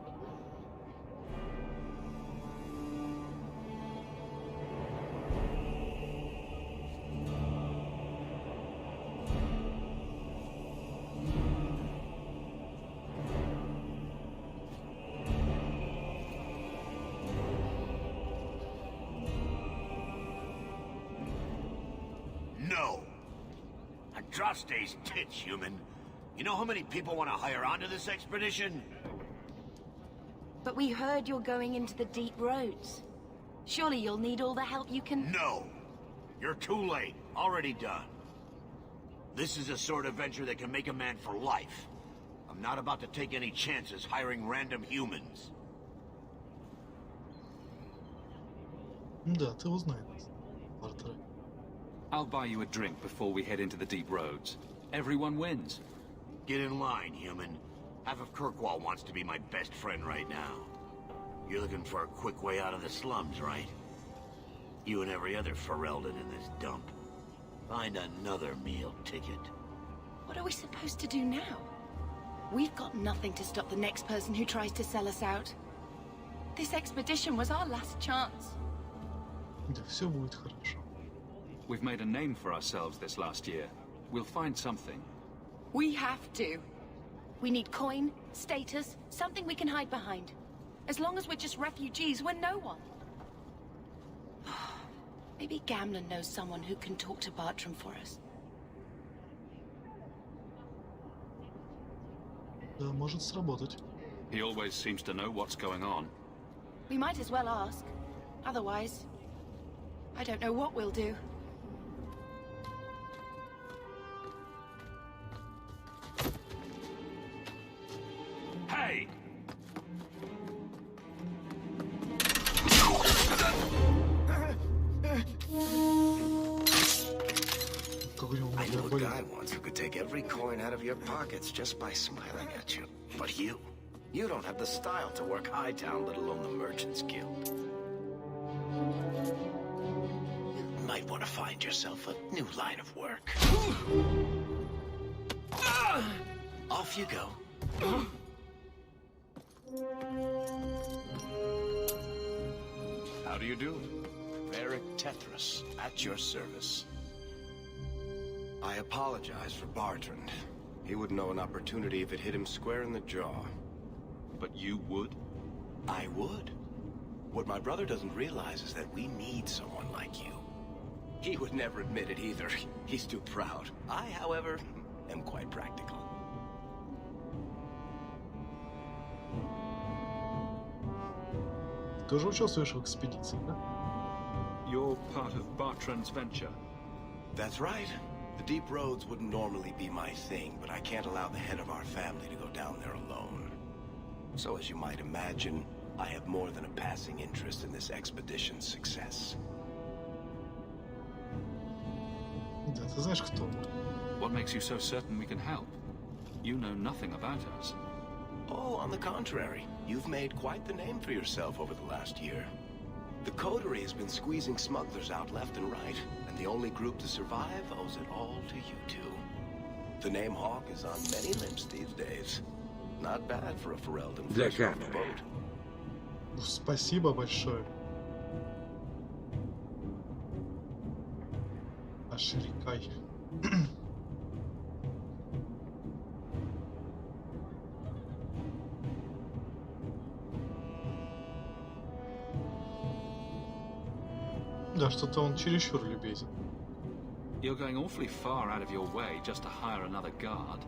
No. Andraste's tits, human. You know how many people want to hire onto this expedition? But we heard you're going into the deep roads. Surely you'll need all the help you can... No. You're too late. Already done. This is a sort of venture that can make a man for life. I'm not about to take any chances hiring random humans. Да, ты узнай нас, Артур. I'll buy you a drink before we head into the deep roads. Everyone wins. Get in line, human. Half of Kirkwall wants to be my best friend right now. You're looking for a quick way out of the slums, right? You and every other Ferelden in this dump. Find another meal ticket. What are we supposed to do now? We've got nothing to stop the next person who tries to sell us out. This expedition was our last chance. Да все будет хорошо. We've made a name for ourselves this last year. We'll find something. We have to. We need coin, status, something we can hide behind. As long as we're just refugees, we're no one. Maybe Gamlen knows someone who can talk to Bartram for us. Да, может сработать. He always seems to know what's going on. We might as well ask. Otherwise, I don't know what we'll do. Hey! I knew a guy once who could take every coin out of your pockets just by smiling at you. But you don't have the style to work Hightown, let alone the Merchants Guild. You might want to find yourself a new line of work. Off you go. How do you do? Varric Tethras, at your service. I apologize for Bartrand. He wouldn't know an opportunity if it hit him square in the jaw. But you would? I would. What my brother doesn't realize is that we need someone like you. He would never admit it either. He's too proud. I, however, am quite practical. Тоже участвуешь в экспедиции, да? You're part of Bartrand's venture. That's right. The deep roads wouldn't normally be my thing, but I can't allow the head of our family to go down there alone. So as you might imagine, I have more than a passing interest in this expedition's success. Да, ты знаешь, кто мы. What makes you so certain we can help? You know nothing about us. Oh, on the contrary, you've made quite the name for yourself over the last year. The coterie has been squeezing smugglers out left and right, and the only group to survive owes it all to you two. The name Hawk is on many lips these days. Not bad for a Ferelden fresh off the boat. Спасибо большое. Аж рекай. Да, что-то он чересчур любезен. You're going awfully far out of your way just to hire another guard.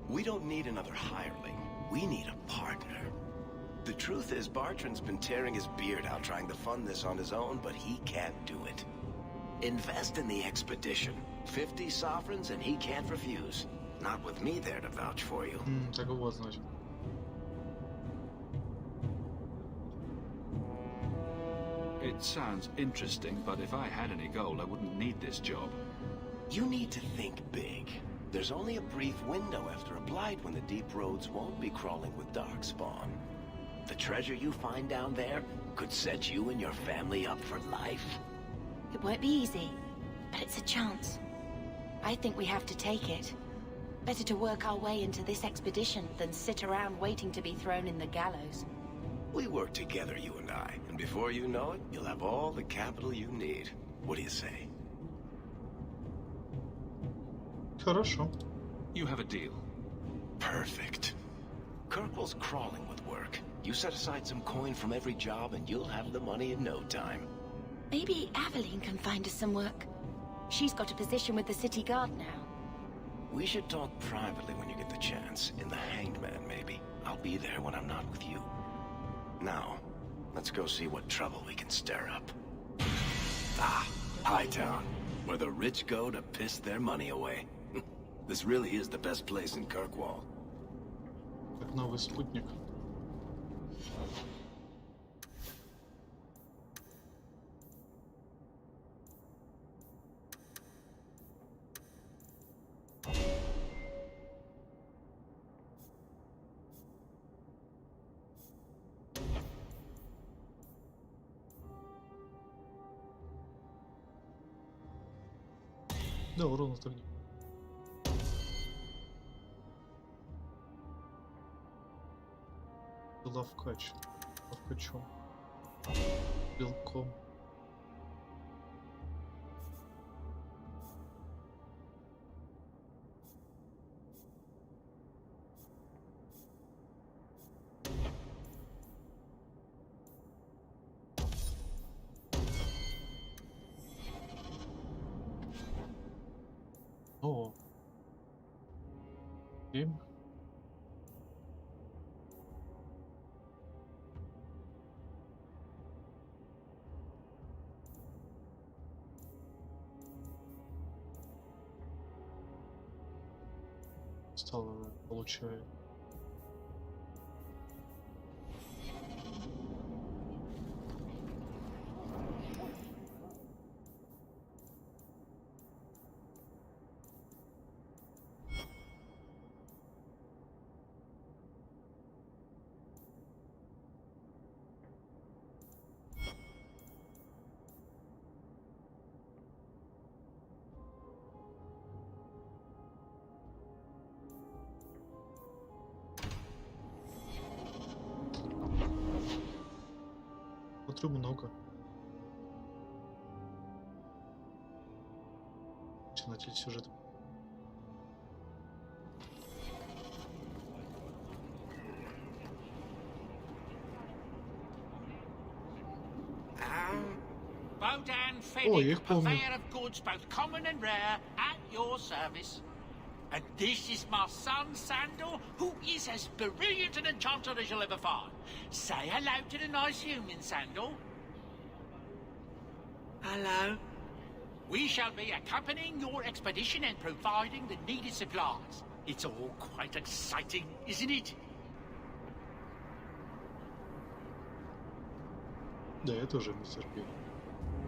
We don't need another hireling. We need a partner. The truth is, Bartrand's been tearing his beard out trying to fund this on his own, but he can't do it. Invest in the expedition. 50 sovereigns and he can't refuse. Not with me there to vouch for you. Так вот, значит. It sounds interesting, but if I had any gold, I wouldn't need this job. You need to think big. There's only a brief window after a blight when the deep roads won't be crawling with darkspawn. The treasure you find down there could set you and your family up for life. It won't be easy, but it's a chance. I think we have to take it. Better to work our way into this expedition than sit around waiting to be thrown in the gallows. We work together, you and I, and before you know it, you'll have all the capital you need. What do you say? Хорошо. You have a deal. Perfect. Kirkwall's crawling with work. You set aside some coin from every job and you'll have the money in no time. Maybe Aveline can find us some work. She's got a position with the city guard now. We should talk privately when you get the chance. In the Hanged Man, maybe. I'll be there when I'm not with you. Now, let's go see what trouble we can stir up. Ah, Hightown, where the rich go to piss their money away. This really is the best place in Kirkwall. Как новый спутник. Да, урона так не. Лавкач. Лавкачом. Белком. О. 7. Стало, получаю. Смотрю, много. Начали сюжет. Bodan О, я их Fennick, помню. purveyor of goods both common and rare, at your service. And this is my son, Sandor, who is as brilliant an enchanter as you'll ever find. Say hello to the nice human, Sandor. Hello. We shall be accompanying your expedition and providing the needed supplies. It's all quite exciting, isn't it? Да, я тоже не терпел.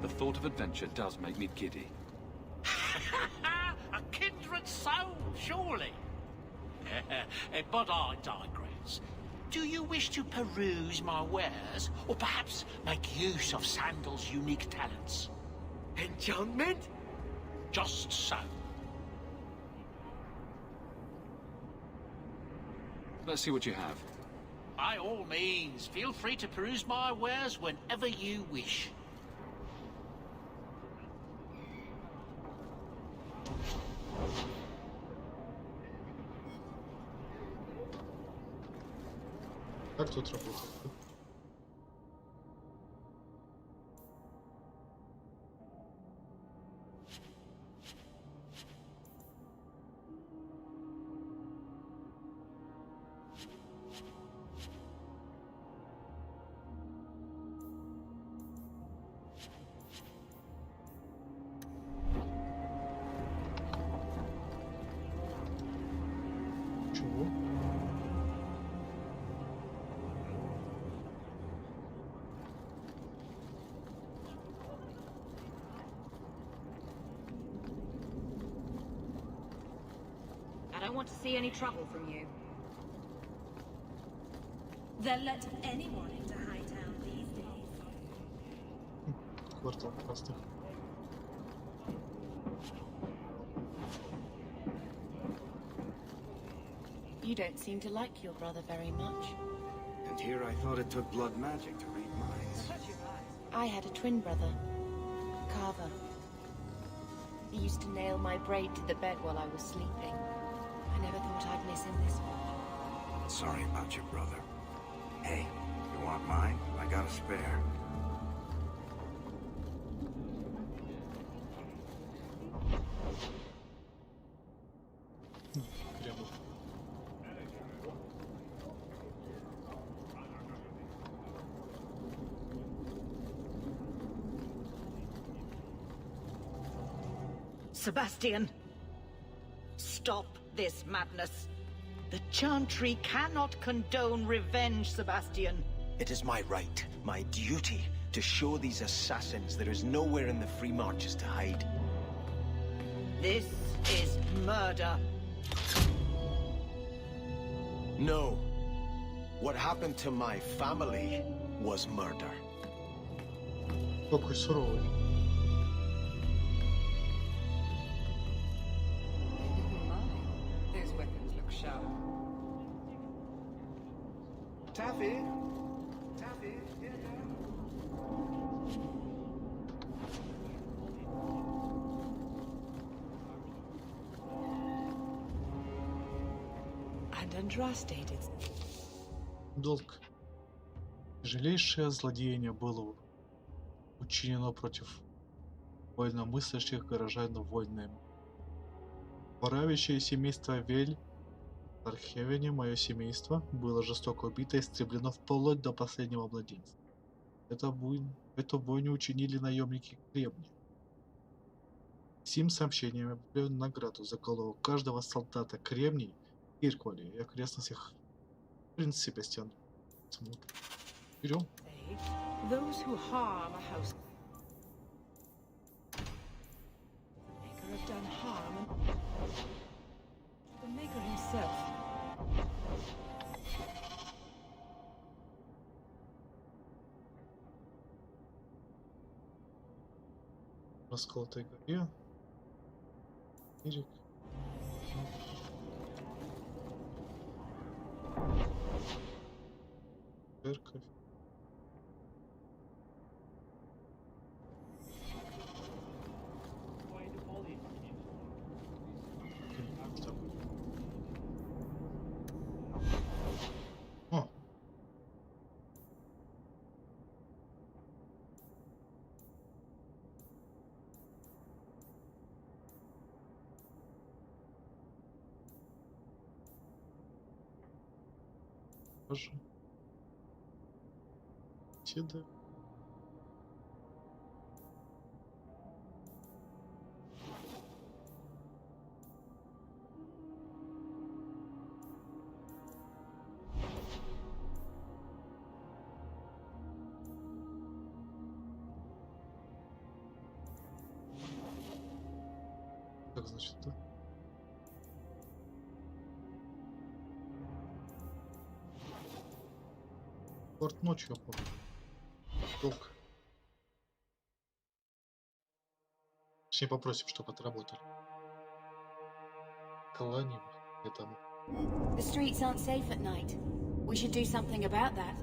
The thought of adventure does make me giddy. A kindred soul, surely. But I digress. Do you wish to peruse my wares, or perhaps make use of Sandal's unique talents? Enchantment? Just so. Let's see what you have. By all means, feel free to peruse my wares whenever you wish. Как тут работает? Чего? I don't want to see any trouble from you. They'll let anyone into Hightown these days. Квартал красных. You don't seem to like your brother very much. And here I thought it took blood magic to read minds. I had a twin brother, Carver. He used to nail my braid to the bed while I was sleeping. I never thought I'd miss him this much. Sorry about your brother. Hey, you want mine? I got a spare. Прямо. Sebastian, stop this madness. The Chantry cannot condone revenge, Sebastian. It is my right, my duty, to show these assassins there is nowhere in the Free Marches to hide. This is murder. No. What happened to my family was murder. Какой суровый. Those weapons look sharp. Taffy? Taffy, here now. And Andraste did. Долг. Тяжелейшее злодеяние было учинено против вольномыслящих горожан вольным. Правящее семейство Вель в Архевене, мое семейство, было жестоко убито и истреблено вплоть до последнего младенца. Эту бойню учинили наемники Кремния. Сим сообщением я объявляю награду за голову каждого солдата Кремний, Ирквали и окрестностях принца Себастьяна. Берем. Those who harm a house maker have done harm and the maker himself. Расколотой горе. Берег. Церковь. О! Тоже. Сюда. Так, значит, да? Порт ночью, я помню. Долг. Точнее, попросим, чтобы отработали. Колоним этому. The streets aren't safe at night. We should do something about that.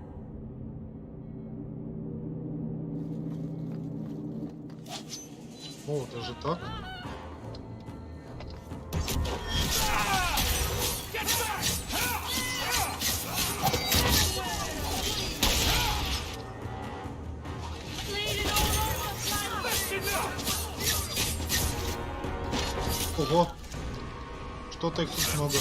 О, даже так? Ого! Что-то их тут много.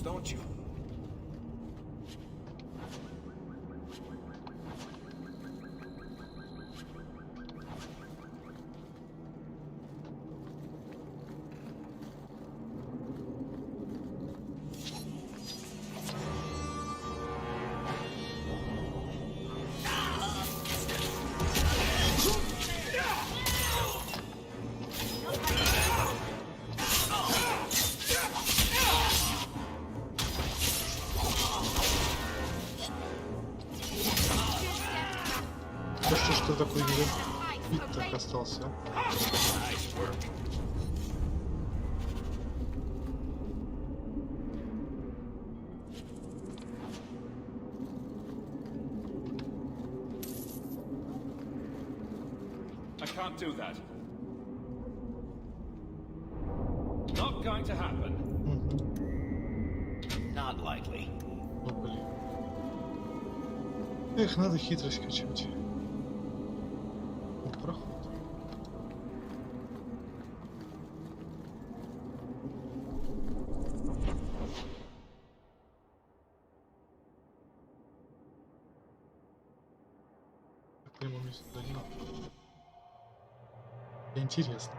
Don't you? Что такой вид так остался? I can't do that. Not going to happen. Not likely. Ну, блин. Эх, надо хитрость качать. Проход. Так, ему мне сюда не надо. Интересно.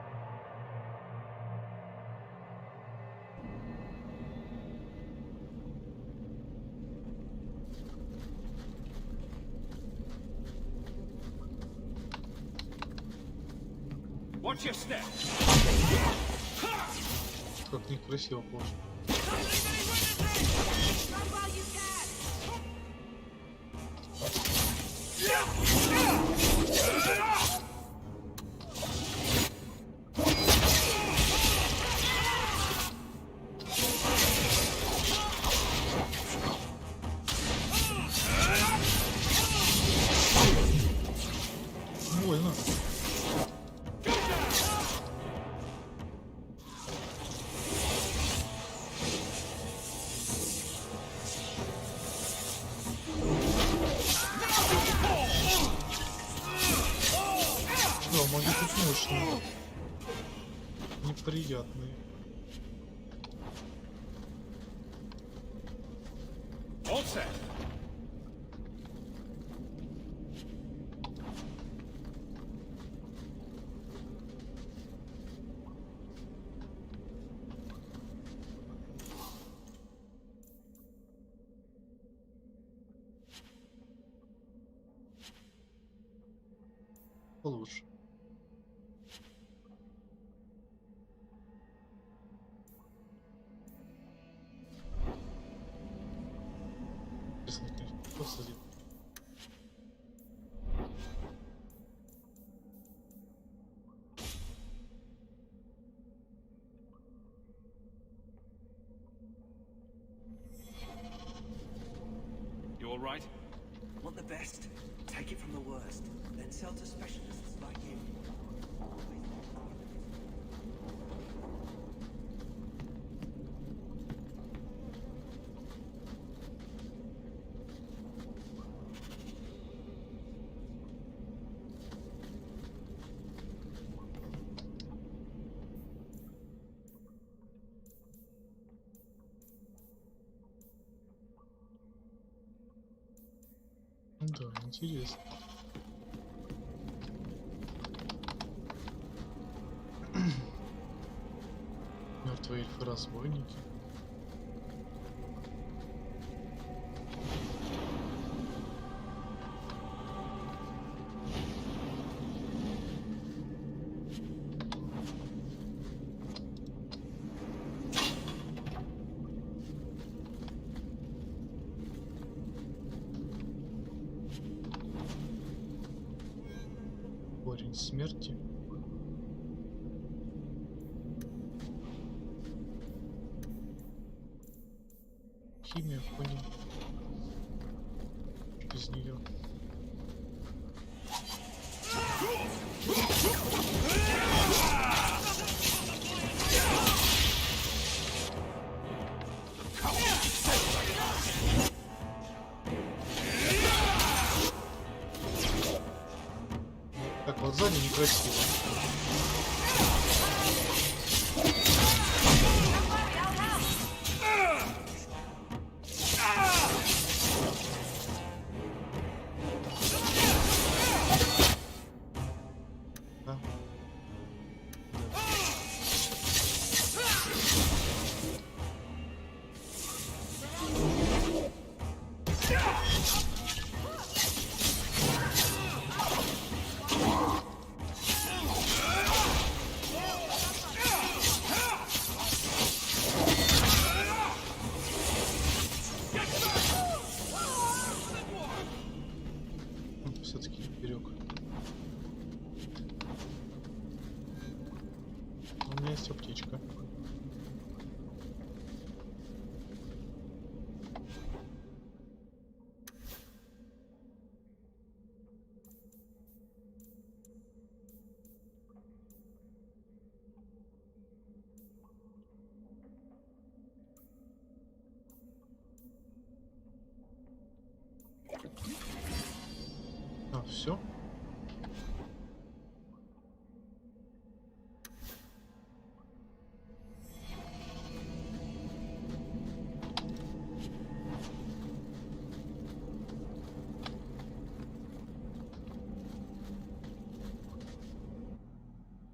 Watch your step. Как некрасиво получилось. Неприятные. All set. Получше. Посмотри. You all right? Want the best? Take it from the worst, then sell to specialists like you. Да, интересно. Мертвые эльфы-разбойники. Корень смерти. Химия, понял. Без нее. Так, вот сзади некрасиво. Да. Все-таки берег. У меня есть аптечка. А, все?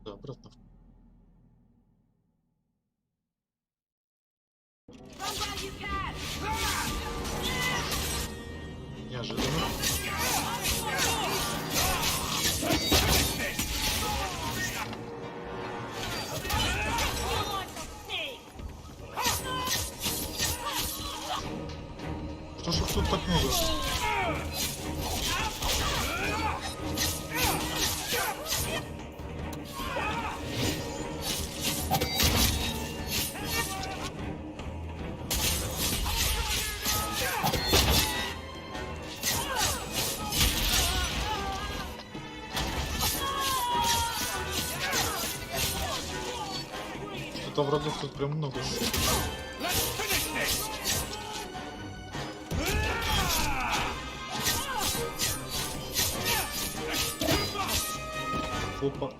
Да, обратно. Неожиданно. Что ж их тут так много? Что-то врагов тут прям много. Опа.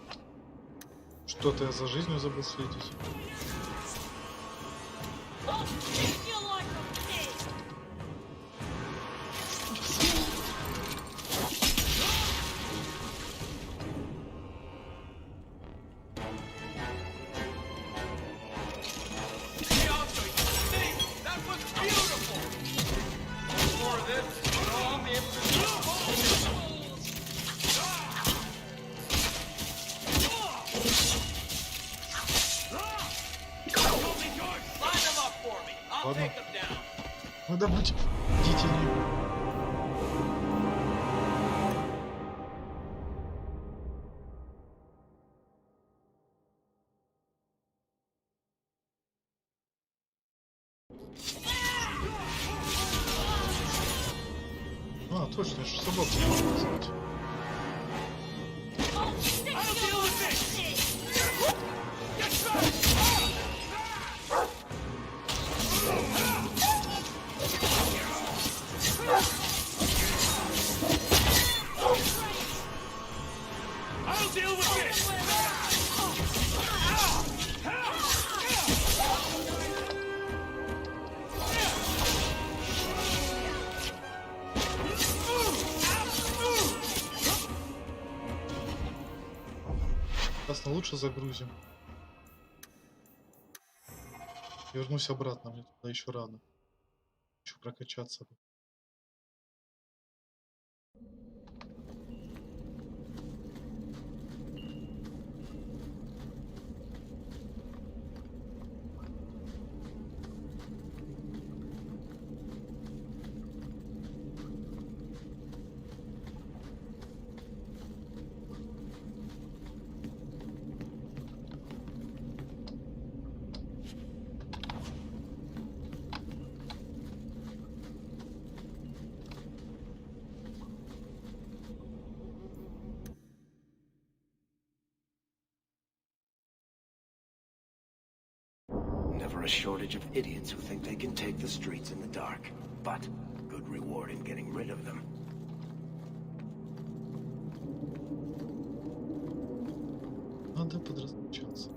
Что-то я за жизнью забыл следить. Ладно. Надо быть бдительнее. А, точно, я же собаку могу вызвать. Ясно, лучше загрузим. Вернусь обратно, мне туда еще рано. Хочу прокачаться. Never a shortage of idiots who think they can take the streets in the dark, but good reward in getting rid of them. Надо подраскачаться.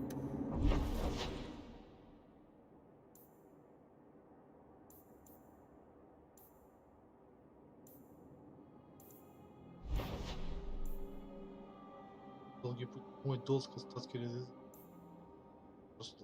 Долгий путь. Мой долг остатки ряды. Просто.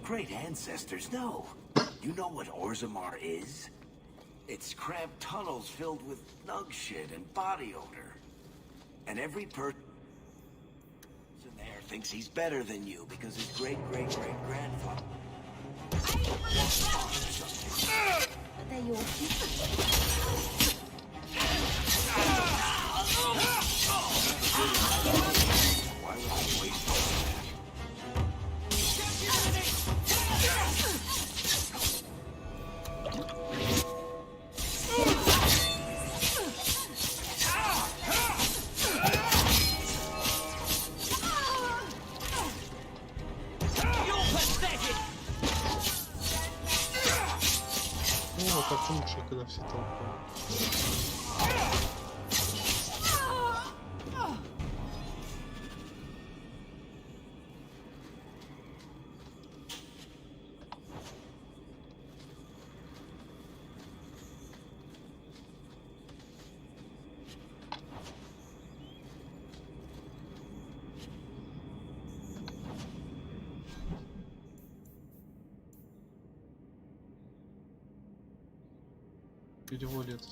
Great ancestors, no. You know what Orzammar is? It's cramped tunnels filled with nug shit and body odor. And every person there thinks he's better than you because his great-great-great-grandfather... But they're your people. Why would I waste all that? О, так лучше, когда все толпы. Переводит.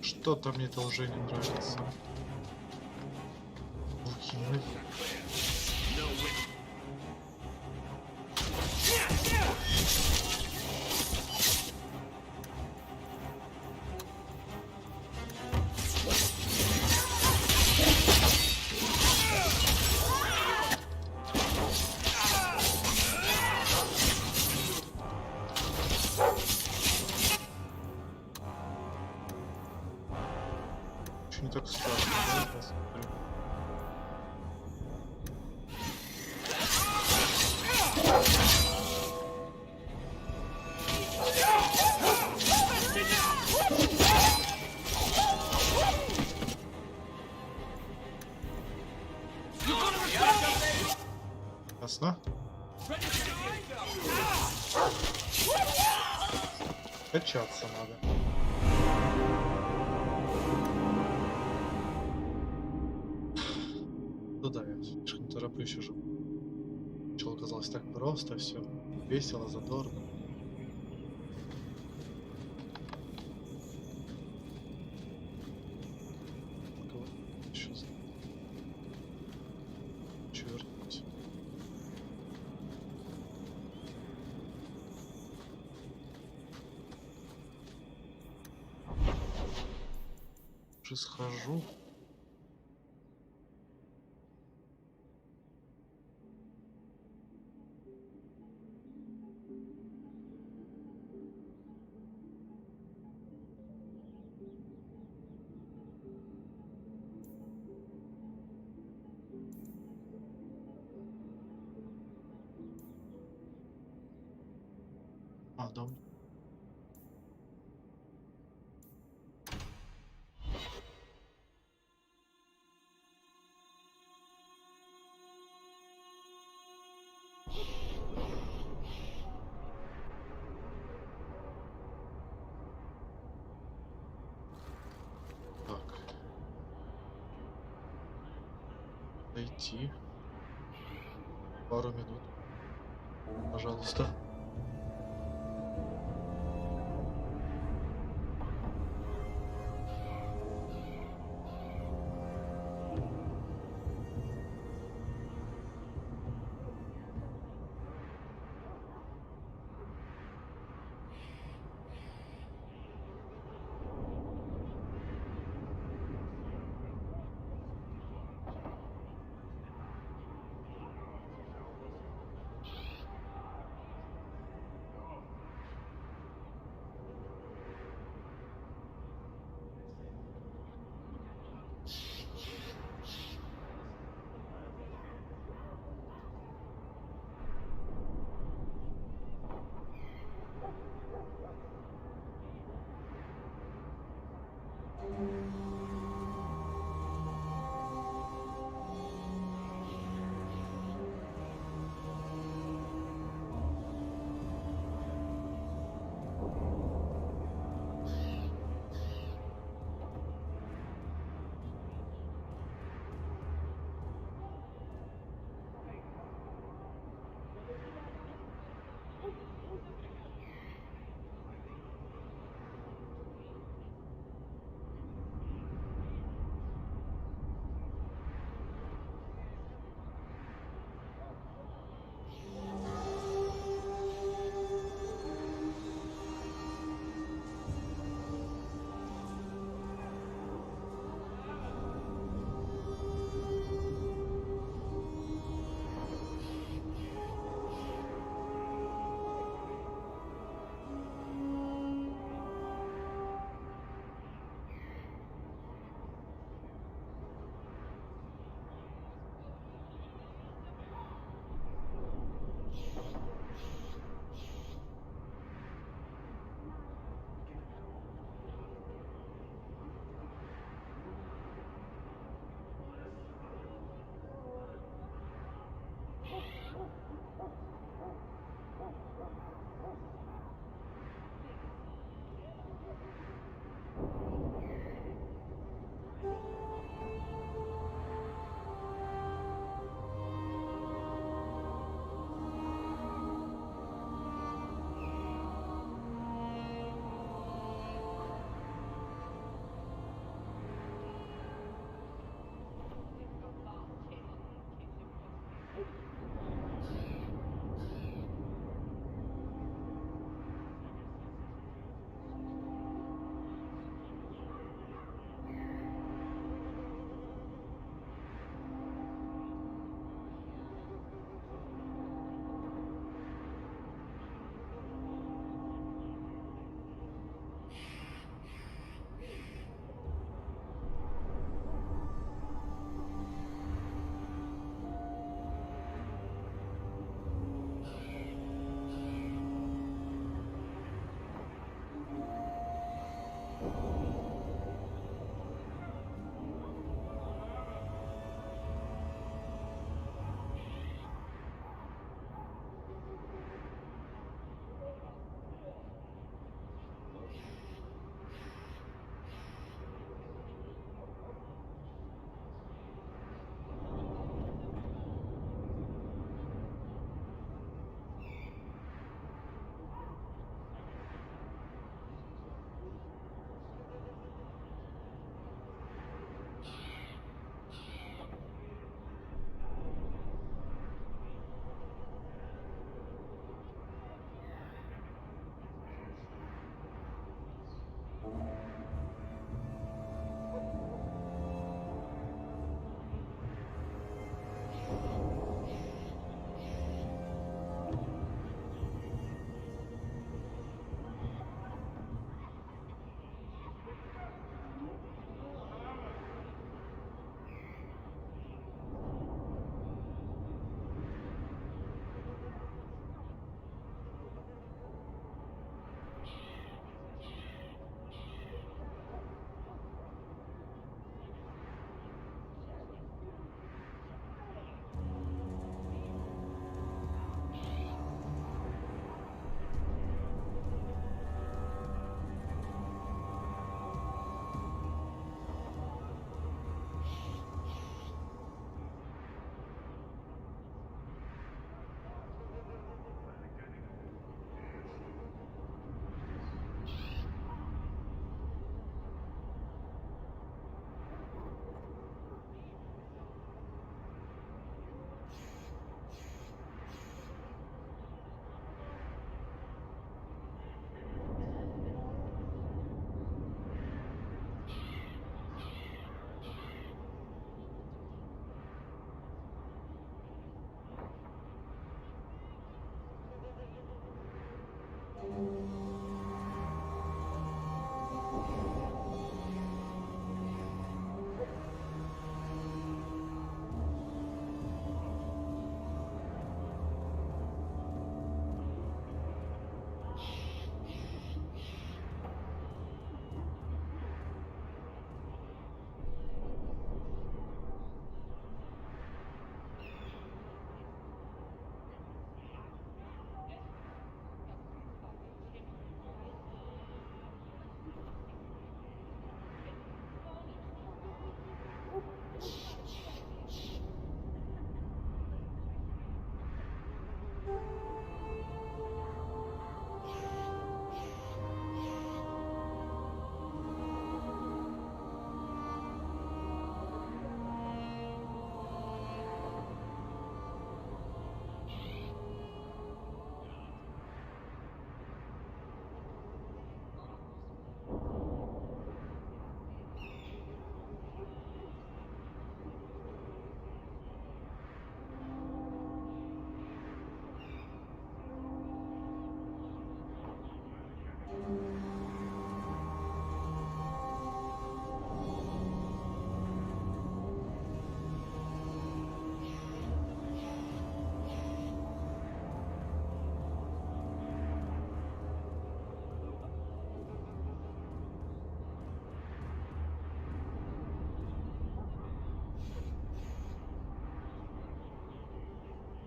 Что-то мне это уже не нравится. Выкинули. не так страшно, да? Посмотрим. Ясно? Качаться надо. Ну да, я слишком тороплюсь уже. Сначала казалось так просто, все весело, задорно. Еще черт. Уже схожу. Дом. Так. Дойти. Пару минут. Пожалуйста.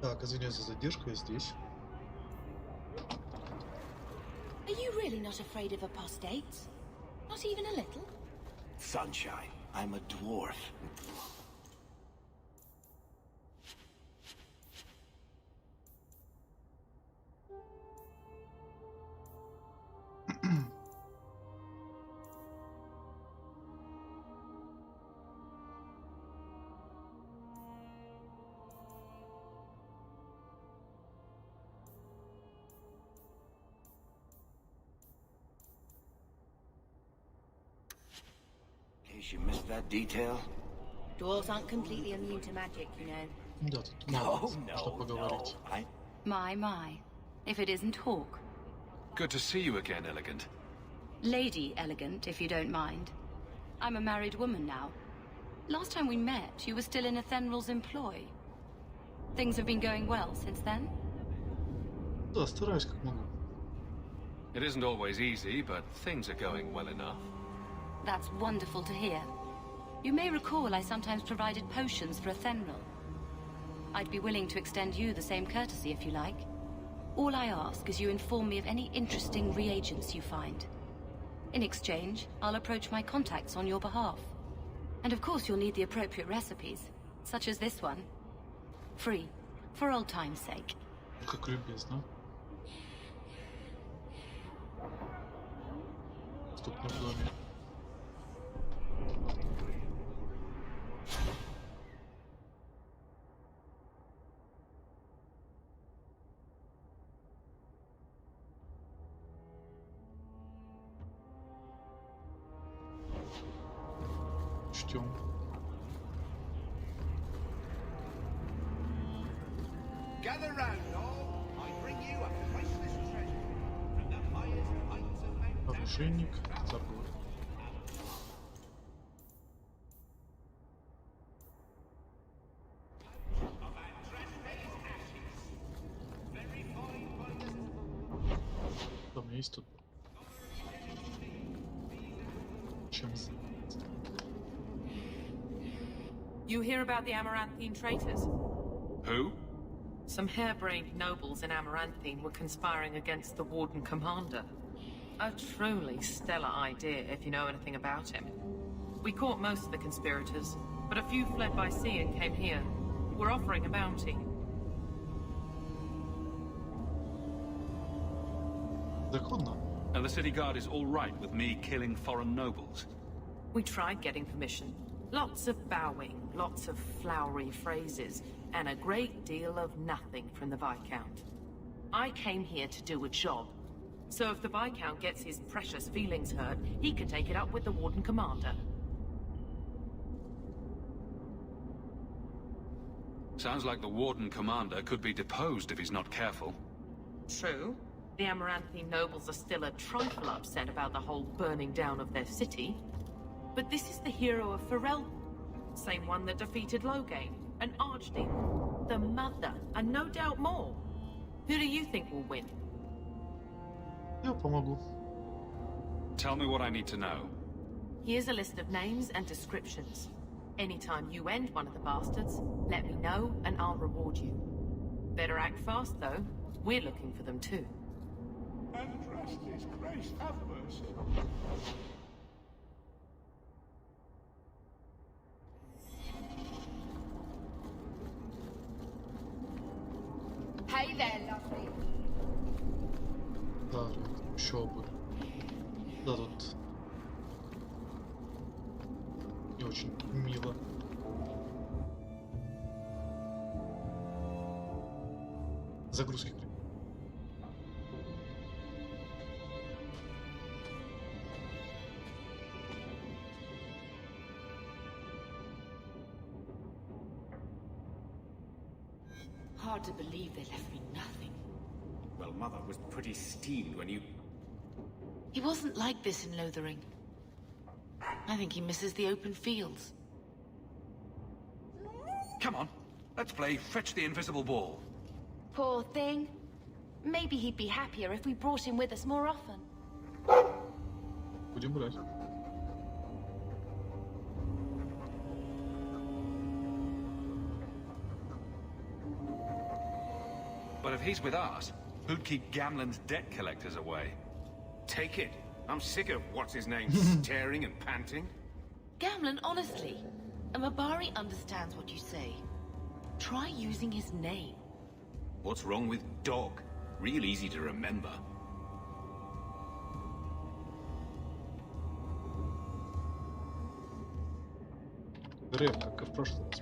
Так, извиняюсь за задержку, я здесь. Are you really not afraid of apostates? Not even a little? Sunshine, I'm a dwarf. In case you missed that detail. Dwarves aren't completely immune to magic, you know. Да, тут мало что поговорить. My. If it isn't Hawk. Good to see you again, Elegant. Lady Elegant, if you don't mind. I'm a married woman now. Last time we met, you were still in Athenral's employ. Things have been going well since then? Да, стараюсь как могу. It isn't always easy, but things are going well enough. That's wonderful to hear. You may recall I sometimes provided potions for Athenral. I'd be willing to extend you the same courtesy if you like. All I ask is you inform me of any interesting reagents you find. In exchange, I'll approach my contacts on your behalf. And of course you'll need the appropriate recipes, such as this one. Free, for old time's sake. Как любезно. Доступно в доме. Ждем. Gather round, all. I bring you a priceless treasure from the highest heights of Mount. Оружейник, торговый. Что у меня есть тут? Чем заняться? You hear about the Amaranthine traitors? Who? Some harebrained nobles in Amaranthine were conspiring against the Warden Commander. A truly stellar idea, if you know anything about him. We caught most of the conspirators, but a few fled by sea and came here. We're offering a bounty. Законно. And the city guard is all right with me killing foreign nobles? We tried getting permission. Lots of bowing, lots of flowery phrases, and a great deal of nothing from the Viscount. I came here to do a job. So if the Viscount gets his precious feelings hurt, he can take it up with the Warden Commander. Sounds like the Warden Commander could be deposed if he's not careful. True. The Amaranthine nobles are still a trifle upset about the whole burning down of their city. But this is the hero of Ferelden. Same one that defeated Loghain, an archdemon, the Mother, and no doubt more. Who do you think will win? Я помогу. Tell me what I need to know. Here's a list of names and descriptions. Anytime you end one of the bastards, let me know and I'll reward you. Better act fast, though. We're looking for them too. Andrastis, Christ have mercy. Hey there, lovely. Да, еще бы. Да, тут не очень мило. Загрузки. Hard to believe they left me nothing. Well, Mother was pretty steamed when you... He wasn't like this in Lothering. I think he misses the open fields. Come on, let's play Fetch the Invisible Ball. Poor thing. Maybe he'd be happier if we brought him with us more often. Будем брать. But if he's with us, who'd keep Gamlen's debt collectors away? Take it. I'm sick of what's-his-name staring and panting. Gamlen, honestly, a Mabari understands what you say. Try using his name. What's wrong with dog? Real easy to remember. Рэп, как и в прошлый раз.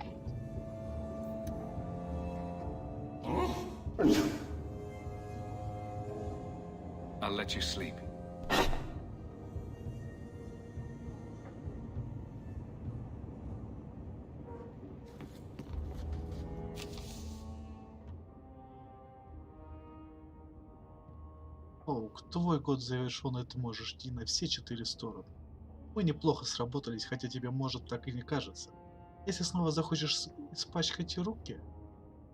I'll let you sleep. Паук, твой год завершен, и ты можешь идти на все 4 стороны. Мы неплохо сработались, хотя тебе может так и не кажется. Если снова захочешь испачкать руки,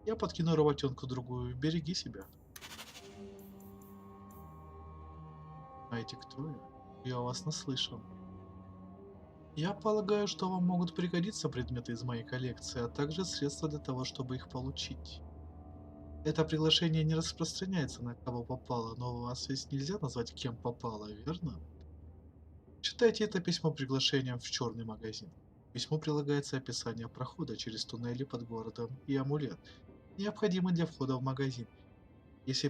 я подкину работенку другую, береги себя. Знаете, кто я? Я вас наслышан. Я полагаю, что вам могут пригодиться предметы из моей коллекции, а также средства для того, чтобы их получить. Это приглашение не распространяется на кого попало, но вас ведь нельзя назвать кем попало, верно? Читайте это письмо приглашением в черный магазин. К письму прилагается описание прохода через туннели под городом и амулет, необходимый для входа в магазин. Если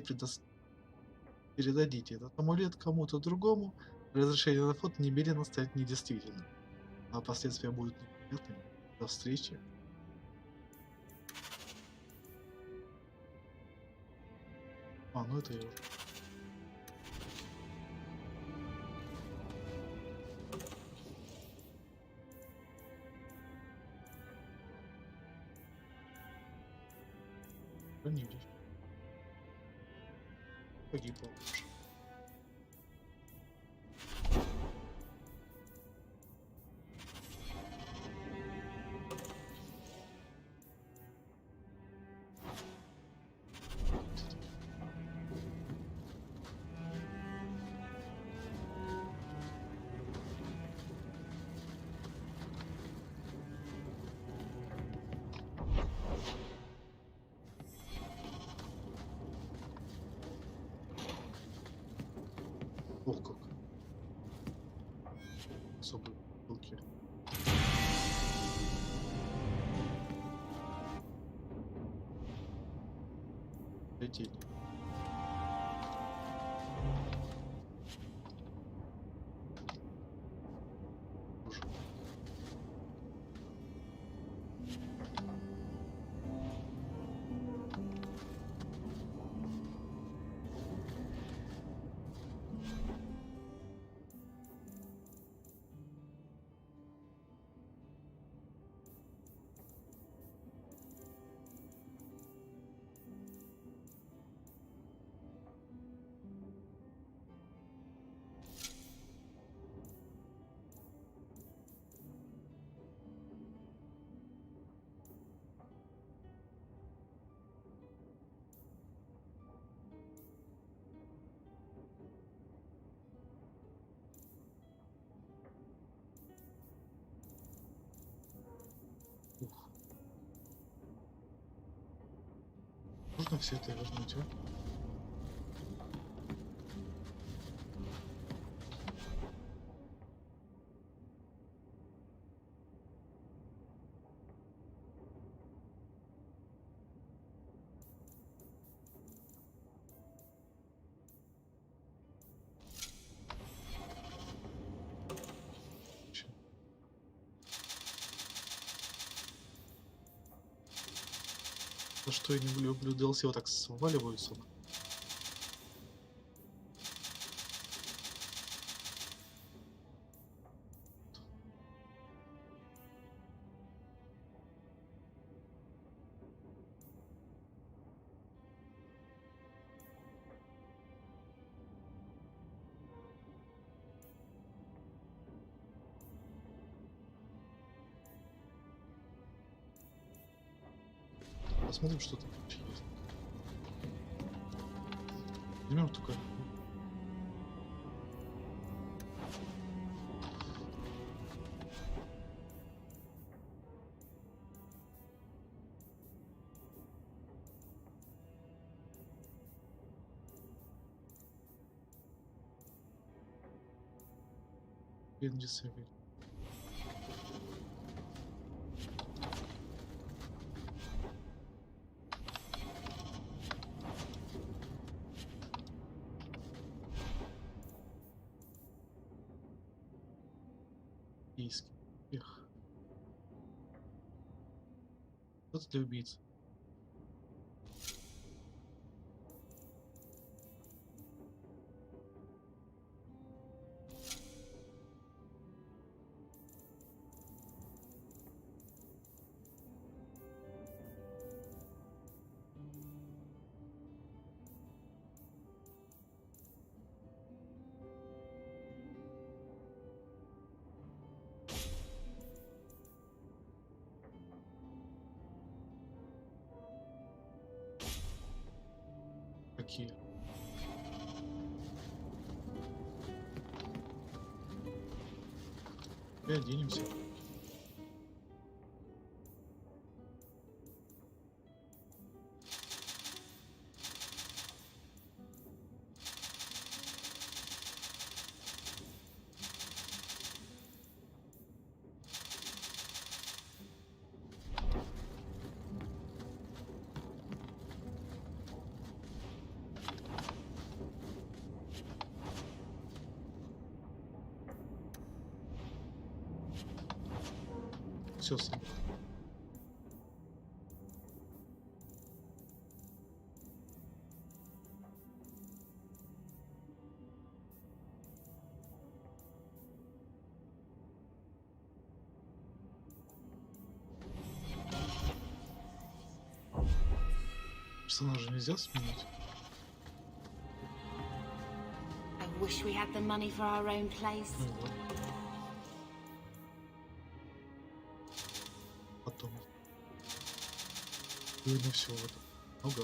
передадите этот амулет кому-то другому, разрешение на вход немедленно станет недействительным, а последствия будут неприятными. До встречи. Ну это я уже. Хранилище. Погиб лучше. Ох как. Особые пылки. Летели. Уже. Можно все это вернуть, а? За что я не люблю DLC, вот так сваливаются. Посмотрим, что там вообще есть. Возьмем только... Индисовик. Их. Что-то для убийц. Какие? И оденемся. Все собрал. Персонажа нельзя сменить? I wish we had the money for our own place. Ну вот. Потом. Видно все в этом. Ага.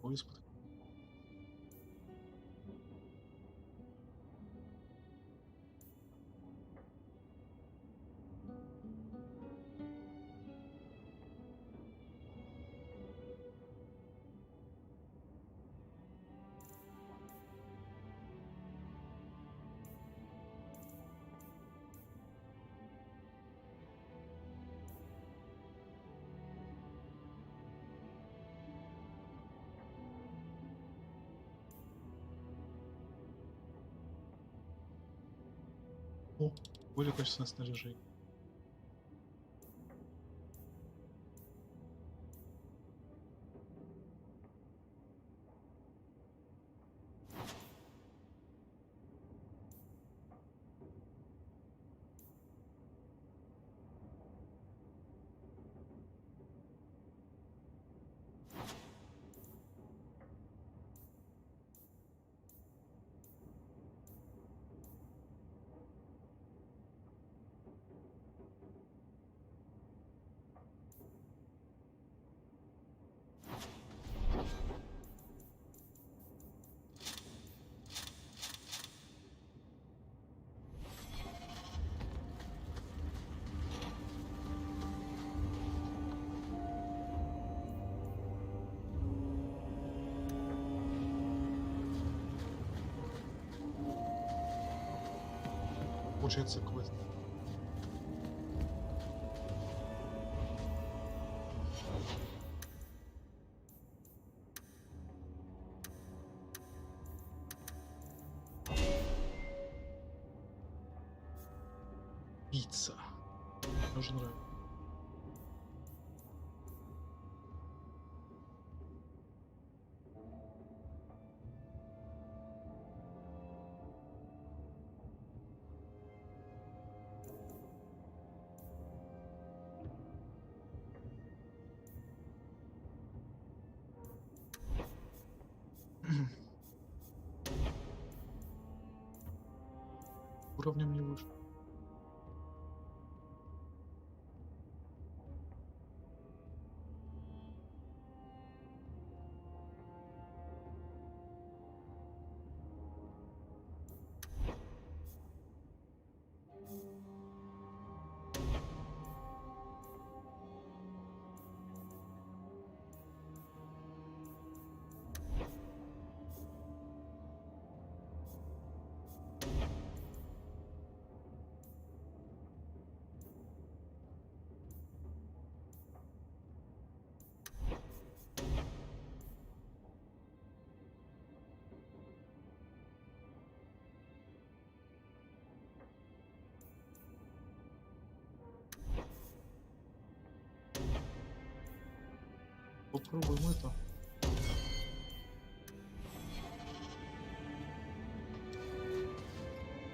Поиск. О, более качественное снаряжение. Получается квест. Пицца. Мне уже нравится. уровнем не вышел. Попробуем это.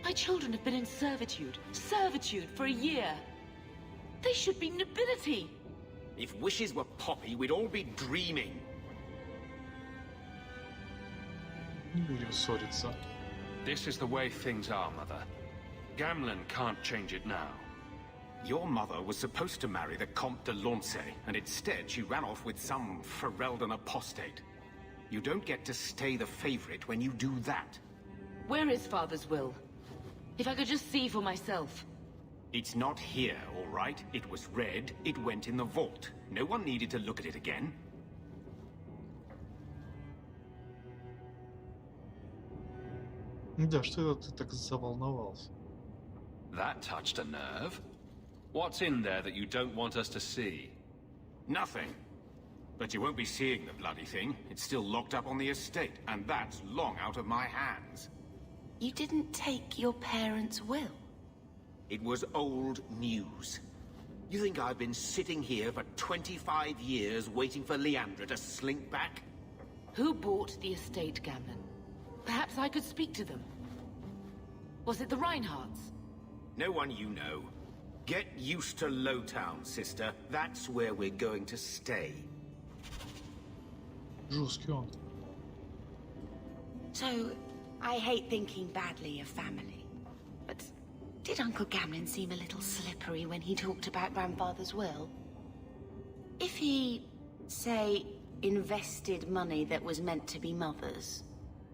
My children have been in servitude for a year. They should be nobility. If wishes were poppy, we'd all be dreaming. Не будем ссориться. This is the way things are, Mother. Gamlen can't change it now. Your mother was supposed to marry the Comte de Launcey, and instead she ran off with some Ferelden apostate. You don't get to stay the favorite when you do that. Where is Father's will? If I could just see for myself. It's not here, all right? It was read, it went in the vault. No one needed to look at it again. Да, что это ты так заволновался? That touched a nerve. What's in there that you don't want us to see? Nothing. But you won't be seeing the bloody thing. It's still locked up on the estate, and that's long out of my hands. You didn't take your parents' will? It was old news. You think I've been sitting here for 25 years waiting for Leandra to slink back? Who bought the estate, Gamlen? Perhaps I could speak to them. Was it the Reinhardts? No one you know. Get used to Lowtown, sister. That's where we're going to stay. Жесткий он. So, I hate thinking badly of family. But did Uncle Gamlen seem a little slippery when he talked about Grandfather's will? If he, say, invested money that was meant to be Mother's,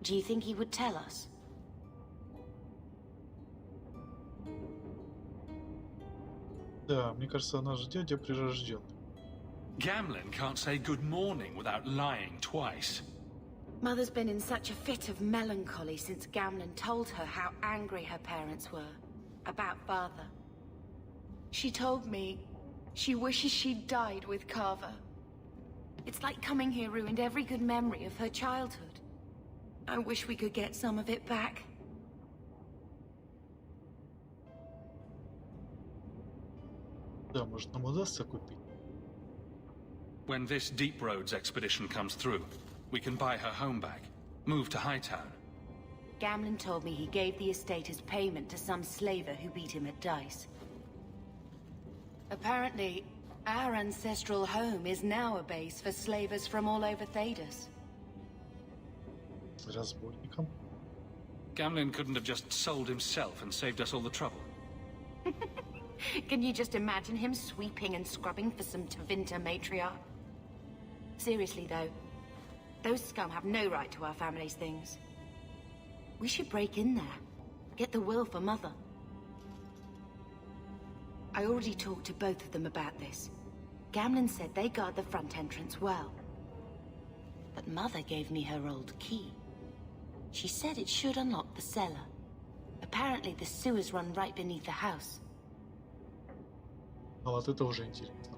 do you think he would tell us? Да, мне кажется, наш дядя прирожденный. Gamlen can't say good morning without lying twice. Mother's been in such a fit of melancholy since Gamlen told her how angry her parents were about Father. She told me she wishes she'd died with Carver. It's like coming here ruined every good memory of her childhood. I wish we could get some of it back. Да, может, нам удастся купить. When this Deep Roads expedition comes through, we can buy her home back, move to Hightown. Gamlen told me he gave the estate as payment to some slaver who beat him at dice. Apparently, our ancestral home is now a base for slavers from all over Thedas. Разбойникам? Gamlen couldn't have just sold himself and saved us all the trouble. Can you just imagine him sweeping and scrubbing for some Tevinter matriarch? Seriously, though, those scum have no right to our family's things. We should break in there, get the will for Mother. I already talked to both of them about this. Gamlen said they guard the front entrance well. But Mother gave me her old key. She said it should unlock the cellar. Apparently the sewers run right beneath the house. А вот это уже интересно.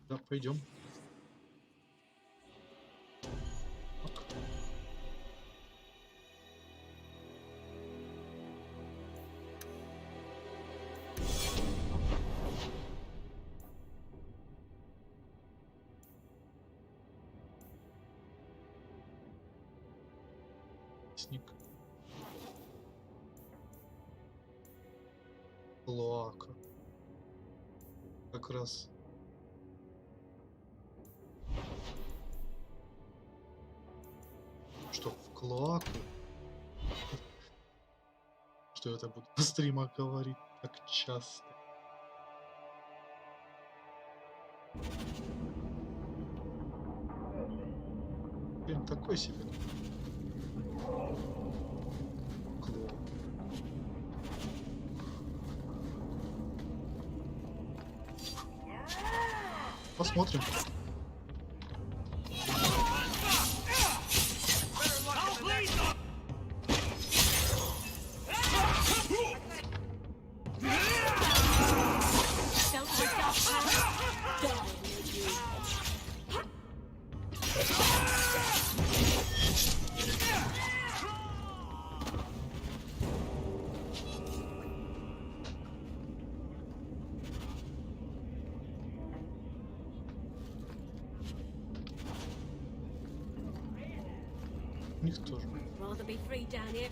Да, пойдем. Сник. Лоака. Как раз. Клоаку. Что это буду на стримах говорить так часто. Блин, такой себе. Клоак. Посмотрим. У них тоже. Rather be free down here.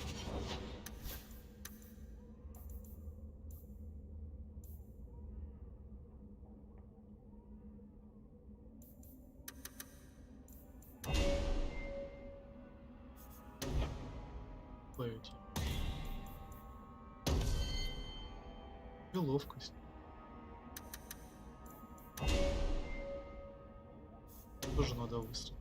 Плавить. И ловкость. Тоже надо выстрелить.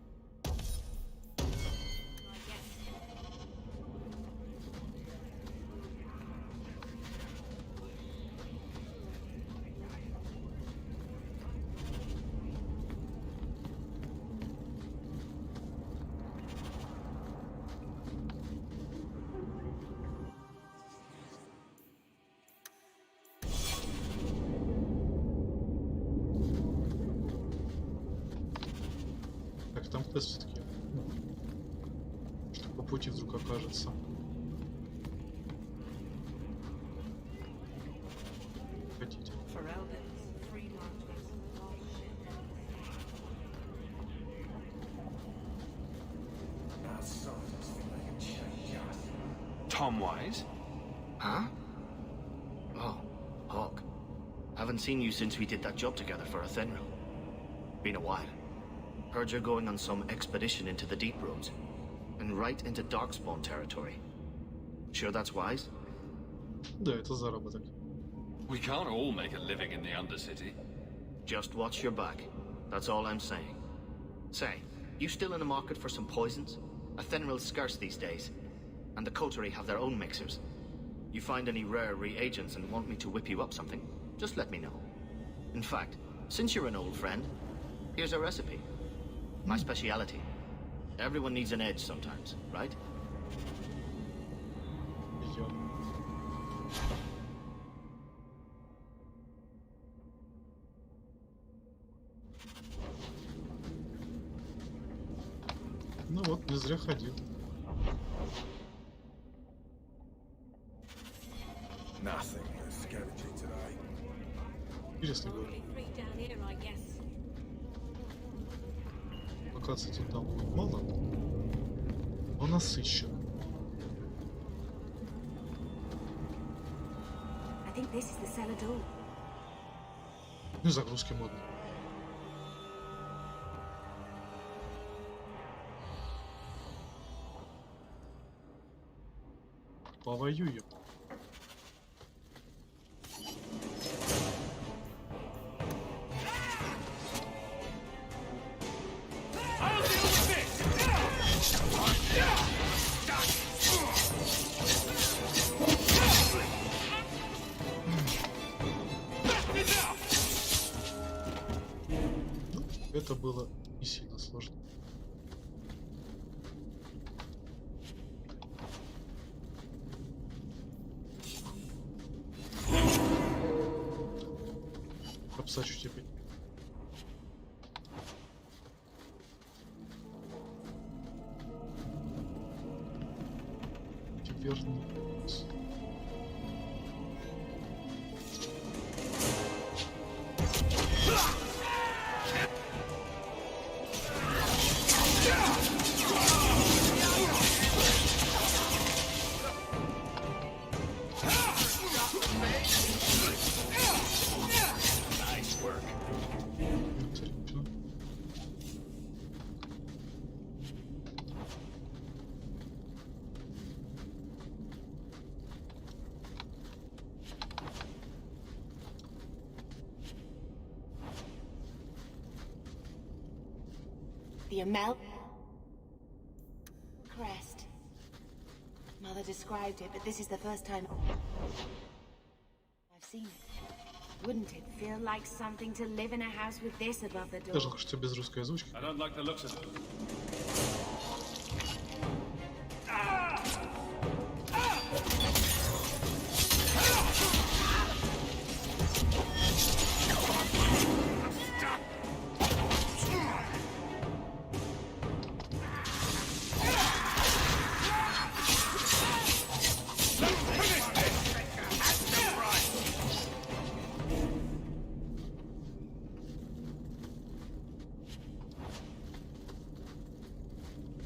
Так, там квест все-таки. Что по пути вдруг окажется. Хотите. Tom Wise? Huh? Oh, Hawk. Haven't seen you since we did that job together for Athenril. Been a while. Heard you're going on some expedition into the deep roads. And right into Darkspawn territory. Sure that's wise? Да, это заработок. We can't all make a living in the Undercity. Just watch your back. That's all I'm saying. Say, you still in the market for some poisons? Athenril's scarce these days. And the coterie have their own mixers. You find any rare reagents and want me to whip you up something, just let me know. In fact, since you're an old friend, here's a recipe. My speciality. Everyone needs an edge sometimes, right? Ну вот, не зря ходил. Интересно говорю. Локаций тут там будет мало, но насыщенно. Ну и загрузки модные. Повоюем. Это было не сильно сложно. Обсачу тебя. Верный. The Amel crest. Mother described it, but this is the first time I've seen it. Wouldn't it feel like something to live in a house with this above the door? Жалко, что без русской озвучки. I don't like the looks of it.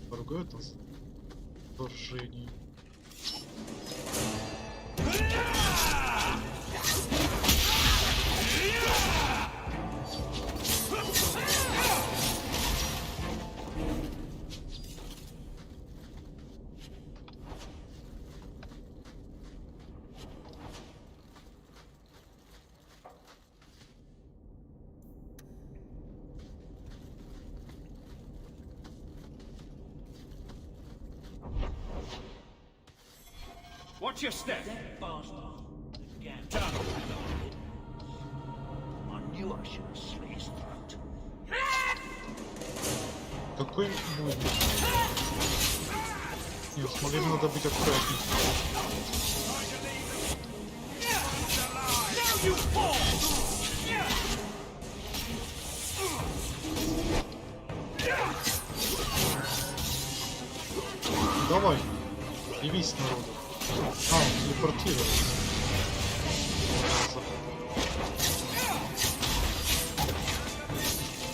Поругают нас? Вторжение. Watch your step. I knew I should have slit his throat. Какой будет? Нет, с Магами надо быть аккуратней. Давай, явись народу. А, он телепортировался.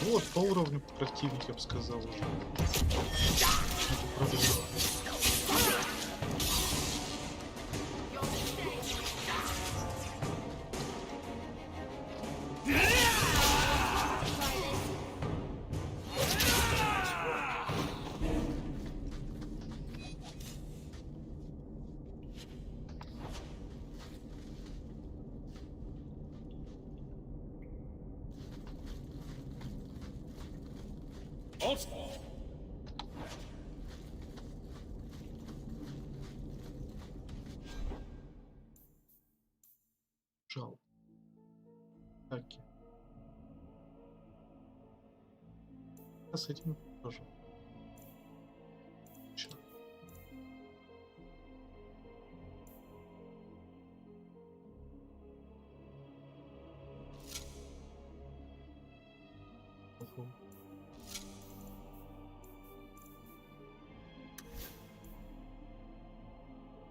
Вот по уровню противника, я бы сказал уже. Это проблема. Жал. Таки. А с этим тоже. Чё? Ого.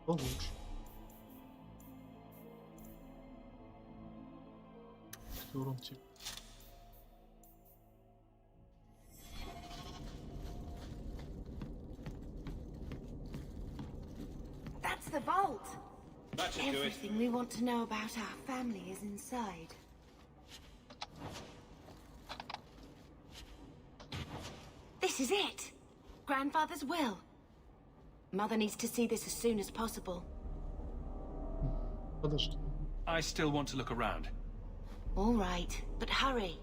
Получше. Урон тип. That's the vault. That should do it. Everything we want to know about our family is inside. This is it. Grandfather's will. Mother needs to see this as soon as possible. Подожди. I still want to look around. All right, but hurry.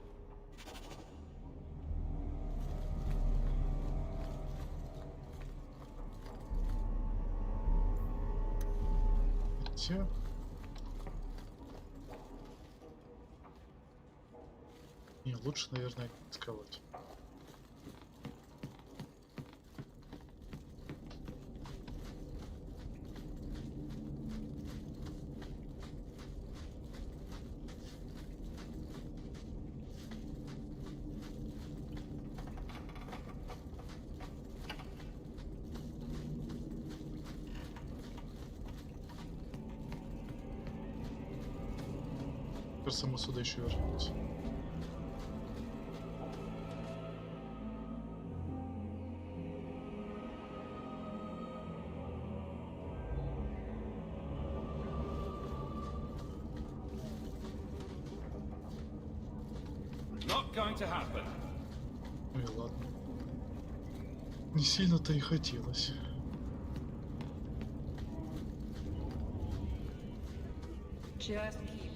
Хотя... Не, лучше, наверное, рисковать. Кажется, мы сюда еще вернемся. Not going to happen. Ну и ладно. Не сильно-то и хотелось. Just keep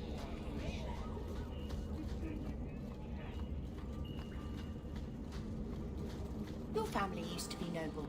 Your family used to be noble.